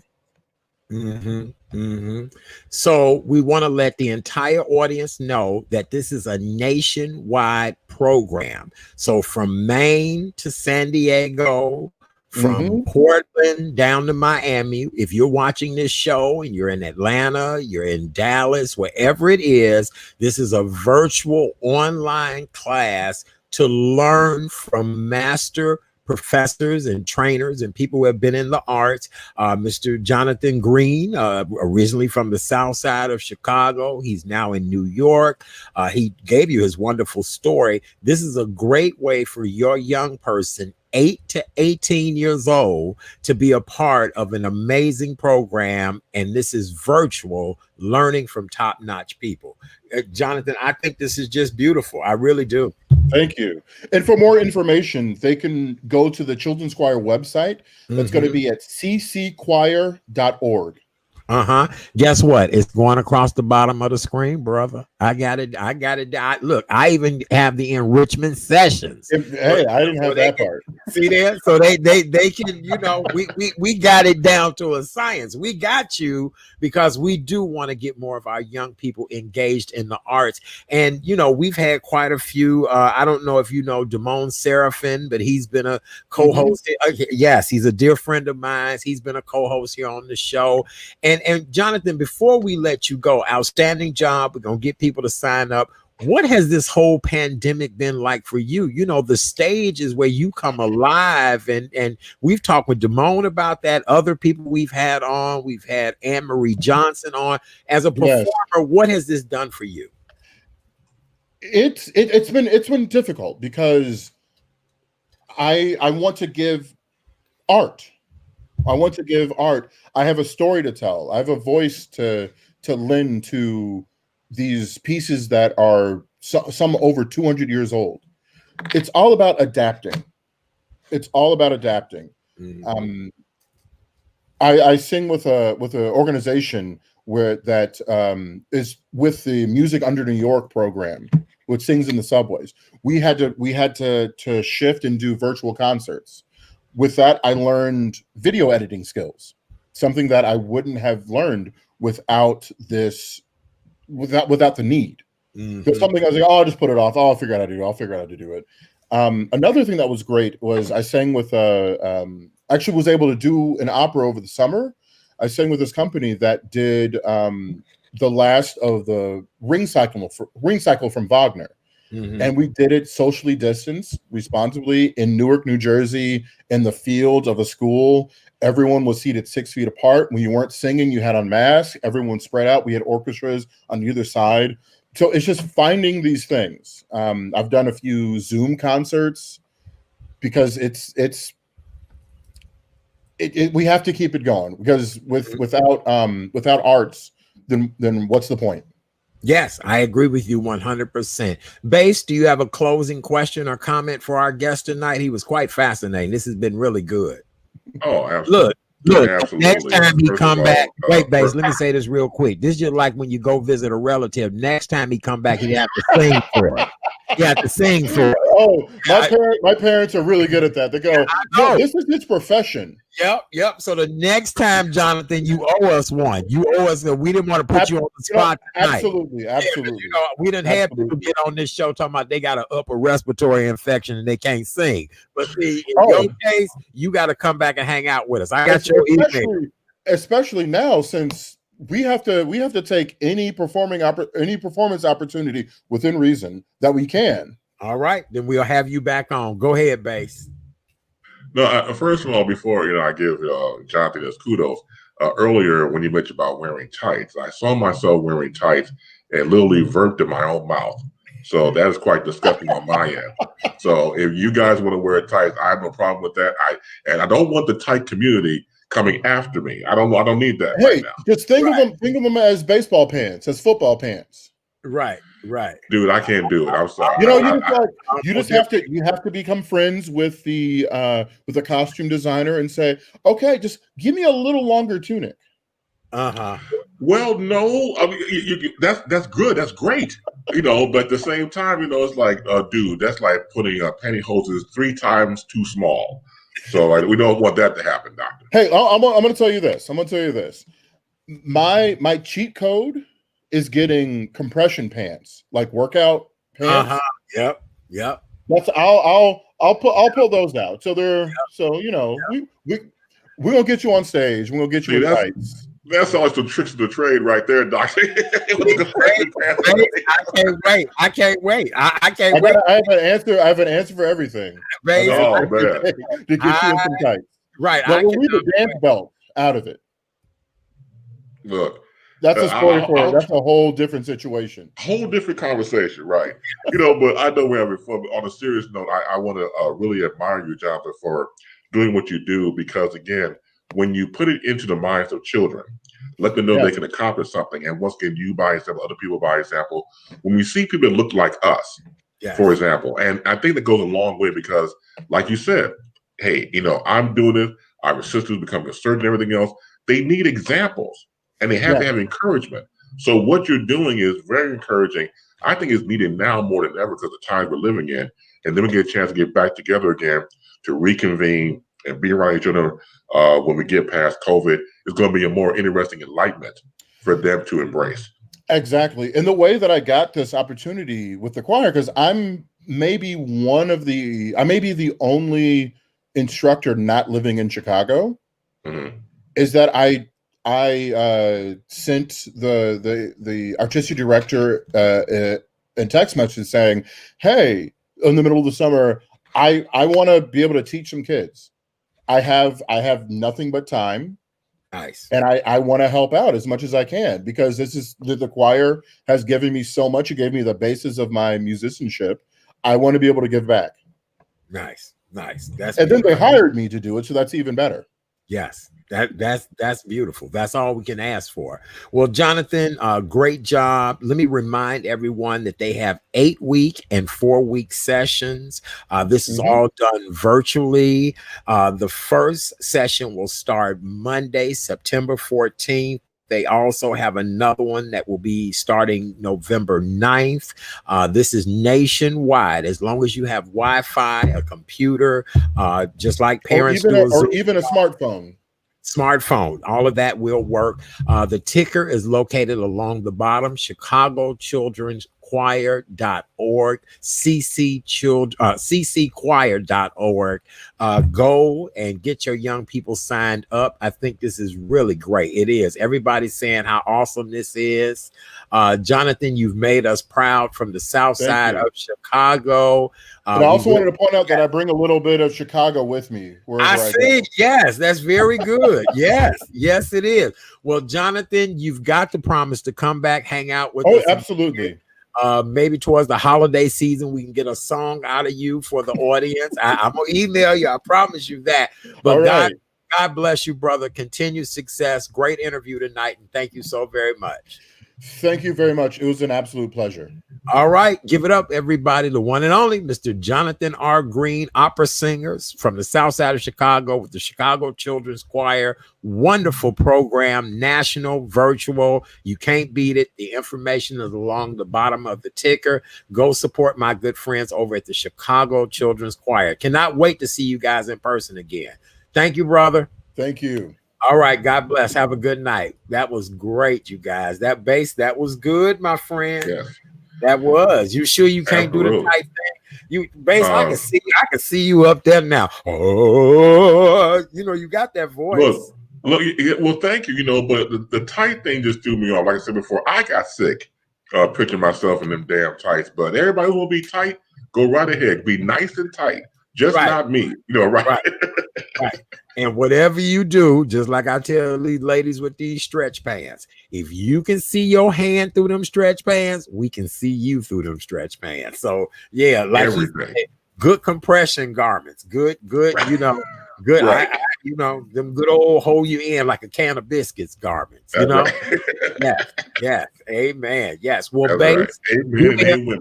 So we want to let the entire audience know that this is a nationwide program. So from Maine to San Diego, from Portland down to Miami. If you're watching this show and you're in Atlanta, you're in Dallas, wherever it is, this is a virtual online class to learn from master professors and trainers and people who have been in the arts. Mr. Jonathan Green, originally from the South Side of Chicago. He's now in New York. He gave you his wonderful story. This is a great way for your young person, 8 to 18 years old, to be a part of an amazing program. And this is virtual learning from top-notch people. Jonathan, I think this is just beautiful. I really do. Thank you. And for more information, they can go to the Children's Choir website. That's going to be at ccchoir.org. Guess what? It's going across the bottom of the screen, brother. I got it. Look, I even have the enrichment sessions. Hey, I didn't have that part. See there? So they can, we got it down to a science. We got you because we do want to get more of our young people engaged in the arts. And, we've had quite a few. I don't know if you know Damone Seraphin, but he's been a co-host. Yes, he's a dear friend of mine. He's been a co-host here on the show. And Jonathan, before we let you go, outstanding job. We're going to get people to sign up. What has this whole pandemic been like for you? The stage is where you come alive. And we've talked with Damone about that. Other people we've had on. We've had Anne Marie Johnson on. As a performer, what has this done for you? It's been difficult because I want to give art. I have a story to tell. I have a voice to lend to these pieces that are some over 200 years old. It's all about adapting. I sing with an organization that is with the Music Under New York program, which sings in the subways. We had to shift and do virtual concerts. With that, I learned video editing skills, something that I wouldn't have learned without the need. There's something I was like, I'll just put it off. I'll figure out how to do it. Another thing that was great was I sang with actually was able to do an opera over the summer. I sang with this company that did the last of the Ring Cycle from Wagner. And we did it socially distanced, responsibly in Newark, New Jersey, in the fields of a school. Everyone was seated 6 feet apart. When you weren't singing, you had on masks. Everyone spread out. We had orchestras on either side. So it's just finding these things. I've done a few Zoom concerts because we have to keep it going, because without arts, then what's the point? Yes, I agree with you 100%. Bass, do you have a closing question or comment for our guest tonight? He was quite fascinating. This has been really good. Oh, absolutely. Look, absolutely. next time he come back, wait, Bass, let me say this real quick. This is just like when you go visit a relative. Next time he come back, he have to sing for it. You have to sing for it. Oh, my parents are really good at that. They go, no, this is his profession. Yep. So the next time, Jonathan, you owe us one. You owe us. We didn't want to put you on the spot tonight. Absolutely. Yeah, we didn't have people get on this show talking about they got an upper respiratory infection and they can't sing. But see, in your case, you got to come back and hang out with us. I got your email. Especially now, since we have to take any performance opportunity within reason that we can. All right, then we'll have you back on. Go ahead, Bass. No, first of all, before I give Jonathan his kudos. Earlier, when you mentioned about wearing tights, I saw myself wearing tights and literally burped in my own mouth. So that is quite disgusting on my end. So if you guys want to wear tights, I have no problem with that. I don't want the tight community coming after me. I don't need that. Hey, right now. Just think of them as baseball pants, as football pants. Right. Dude, I can't do it. I'm sorry. You have to become friends with the costume designer and say, okay, just give me a little longer tunic. Well, no, I mean, that's good. That's great. But at the same time, it's like, dude, that's like putting pantyhoses 3 times too small. So we don't want that to happen, doctor. Hey, I'm going to tell you this. My cheat code is getting compression pants, like workout pants. Yep. That's I'll pull those out. So they're we're gonna get you on stage. We're gonna get you in tights. That's always the tricks of the trade right there, doctor. I can't wait. I have an answer for everything. bass. Oh man, to get you in some tights. Right. But I we'll leave cannot the dance belt out of it. look, That's a story for I'll that's a whole different situation. whole different conversation, right? You know, but I know we're having fun. But on a serious note, I want to really admire you, Jonathan, for doing what you do, because again, when you put it into the minds of children, let them know Yeah. they can accomplish something. And once again, you by example, other people by example, when we see people that look like us, Yes. for example, and I think that goes a long way because, like you said, hey, you know, I'm doing this. Our sisters becoming a surgeon and everything else. They need examples, and they have Yeah. to have encouragement. So what you're doing is very encouraging. I think it's needed now more than ever because the times we're living in, and then we get a chance to get back together again to reconvene and be around each other when we get past COVID. It's going to be a more interesting enlightenment for them to embrace. Exactly. And the way that I got this opportunity with the choir, because I may be the only instructor not living in Chicago, Mm-hmm. is that I sent the artistic director a text message saying, "Hey, in the middle of the summer, I want to be able to teach some kids. I have nothing but time, Nice. and I want to help out as much as I can, because this is the choir has given me so much. It gave me the basis of my musicianship. I want to be able to give back." Nice. That's And then they beautiful. hired me to do it, so that's even better. Yes, that's beautiful. That's all we can ask for. Well, Jonathan, great job. Let me remind everyone that they have 8-week and 4-week sessions. This is all done virtually. The first session will start Monday, September 14th. They also have another one that will be starting November 9th. This is nationwide. As long as you have Wi-Fi, a computer, just like parents do. Or even a smartphone. Smartphone, all of that will work. The ticker is located along the bottom, Chicago Children's choir.org, ccchoir.org. Go and get your young people signed up. I think this is really great. It is. Everybody's saying how awesome this is. Jonathan, you've made us proud from the south side of Chicago. And I also wanted to point out that I bring a little bit of Chicago with me wherever I see. go. Yes, that's very good. Yes, it is. Well, Jonathan, you've got to promise to come back, hang out with us. Oh, absolutely. Maybe towards the holiday season, we can get a song out of you for the audience. I'm gonna email you. I promise you that. But God bless you, brother. Continued success. Great interview tonight, and thank you so very much. Thank you very much. It was an absolute pleasure. All right, give it up, everybody. The one and only Mr. Jonathan R. Green, opera singers from the south side of Chicago with the Chicago Children's Choir. Wonderful program, national, virtual. You can't beat it. The information is along the bottom of the ticker. Go support my good friends over at the Chicago Children's Choir. Cannot wait to see you guys in person again. Thank you, brother. Thank you. All right, God bless. Have a good night. That was great, you guys. That bass, that was good, my friend. Yes. That was. You sure you can't do the tight thing? You bass, I can see you up there now. Oh, you got that voice. Look, well, thank you. You know, but the tight thing just threw me off. Like I said before, I got sick picturing myself in them damn tights. But everybody who will be tight, go right ahead. Be nice and tight. Just not me. Right. And whatever you do, just like I tell these ladies with these stretch pants, if you can see your hand through them stretch pants, we can see you through them stretch pants. So yeah, like good compression garments, good, good. Right. Them good old hold you in like a can of biscuits garments. Yes, amen. Yes, well, bass, amen.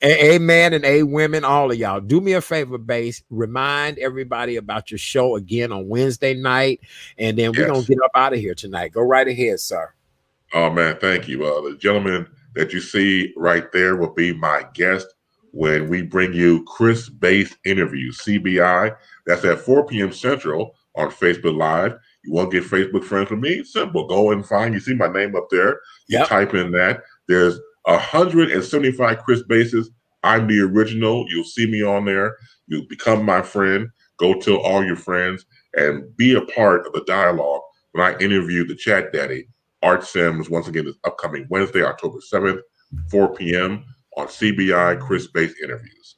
Amen and a women, all of y'all. Do me a favor, bass. Remind everybody about your show again on Wednesday night, and then we're gonna get up out of here tonight. Go right ahead, sir. Oh man, thank you. The gentleman that you see right there will be my guest when we bring you Chris Bass Interview, CBI. That's at 4 p.m. Central on Facebook Live. You want to get Facebook friends with me? Simple. Go and you see my name up there. You type in that. There's 175 Chris Basses. I'm the original. You'll see me on there. You'll become my friend. Go tell all your friends and be a part of the dialogue when I interview the Chat Daddy, Art Sims, once again, this upcoming Wednesday, October 7th, 4 p.m. on CBI Chris Bass Interviews.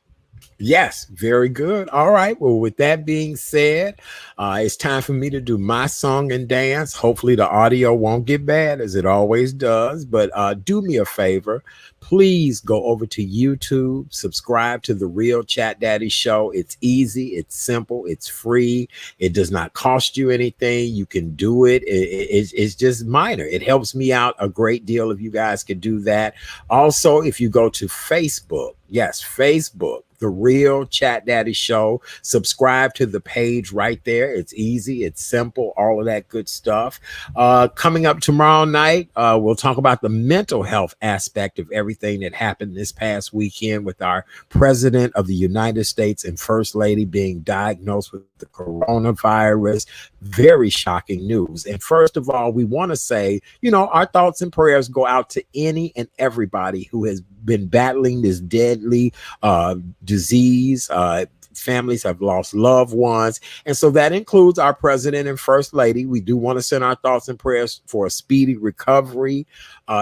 Yes, very good. All right. Well, with that being said, it's time for me to do my song and dance. Hopefully, the audio won't get bad as it always does. But do me a favor. Please go over to YouTube, subscribe to The Real Chat Daddy Show. It's easy, it's simple, it's free. It does not cost you anything. You can do it. It's just minor. It helps me out a great deal if you guys could do that. Also, if you go to Facebook, yes, Facebook, The Real Chat Daddy Show. Subscribe to the page right there. It's easy, it's simple, all of that good stuff. Coming up tomorrow night, we'll talk about the mental health aspect of everything that happened this past weekend with our President of the United States and First Lady being diagnosed with the coronavirus. Very shocking news. And first of all, we want to say, our thoughts and prayers go out to any and everybody who has been battling this deadly disease. Families have lost loved ones. And so that includes our president and first lady. We do want to send our thoughts and prayers for a speedy recovery.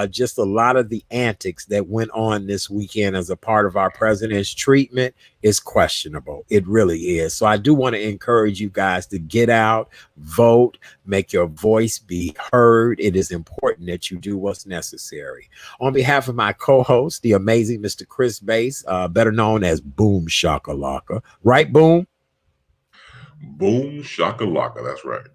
Just a lot of the antics that went on this weekend as a part of our president's treatment is questionable. It really is. So I do want to encourage you guys to get out, vote, make your voice be heard. It is important that you do what's necessary. On behalf of my co-host, the amazing Mr. Chris Bass, better known as Boom Shakalaka. Right, Boom? Boom Shakalaka. That's right.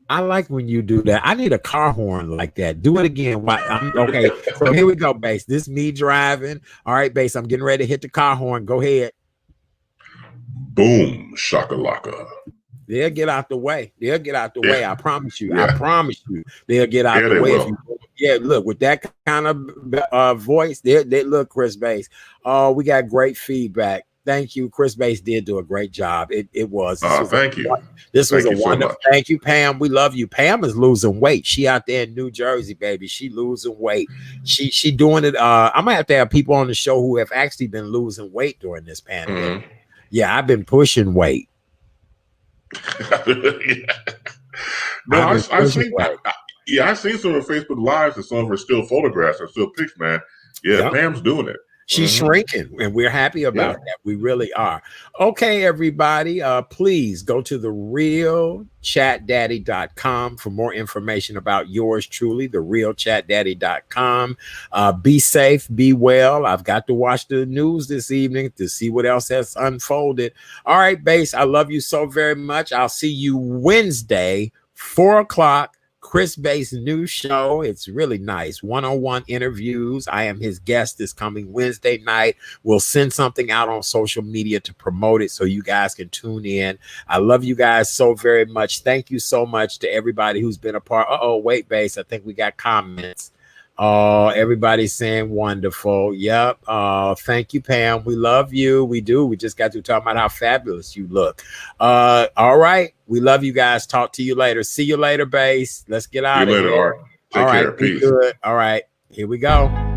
I like when you do that. I need a car horn like that. Do it again. Okay, so here we go, Bass. This is me driving. All right, Bass, I'm getting ready to hit the car horn. Go ahead. Boom Shakalaka. They'll get out the way. They'll get out the way. I promise you. Yeah. I promise you. They'll get out the way. Look, with that kind of voice, they look, Chris Bass. We got great feedback. Thank you. Chris Bass did do a great job. It was. Thank you. This was a wonderful. Thank you, Pam. We love you. Pam is losing weight. She out there in New Jersey, baby. She losing weight. She doing it. I'm gonna have to have people on the show who have actually been losing weight during this pandemic. Mm-hmm. Yeah, I've been pushing weight. No, I've seen. I've seen some of her Facebook lives and some of her still photographs or still pics, man. Yeah, yep. Pam's doing it. She's shrinking, and we're happy about that. We really are. Okay, everybody, please go to therealchatdaddy.com for more information about yours truly, therealchatdaddy.com. Be safe, be well. I've got to watch the news this evening to see what else has unfolded. All right, Bass, I love you so very much. I'll see you Wednesday, 4 o'clock. Chris Bass' new show. It's really nice. One-on-one interviews. I am his guest this coming Wednesday night. We'll send something out on social media to promote it so you guys can tune in. I love you guys so very much. Thank you so much to everybody who's been a part. Wait, Bass. I think we got comments. Everybody's saying wonderful. Yep. Thank you, Pam. We love you. We do. We just got to talk about how fabulous you look. All right. We love you guys. Talk to you later. See you later, Bass. Let's get out of here. See you later, Art. Take care. Peace. Good. All right. Here we go.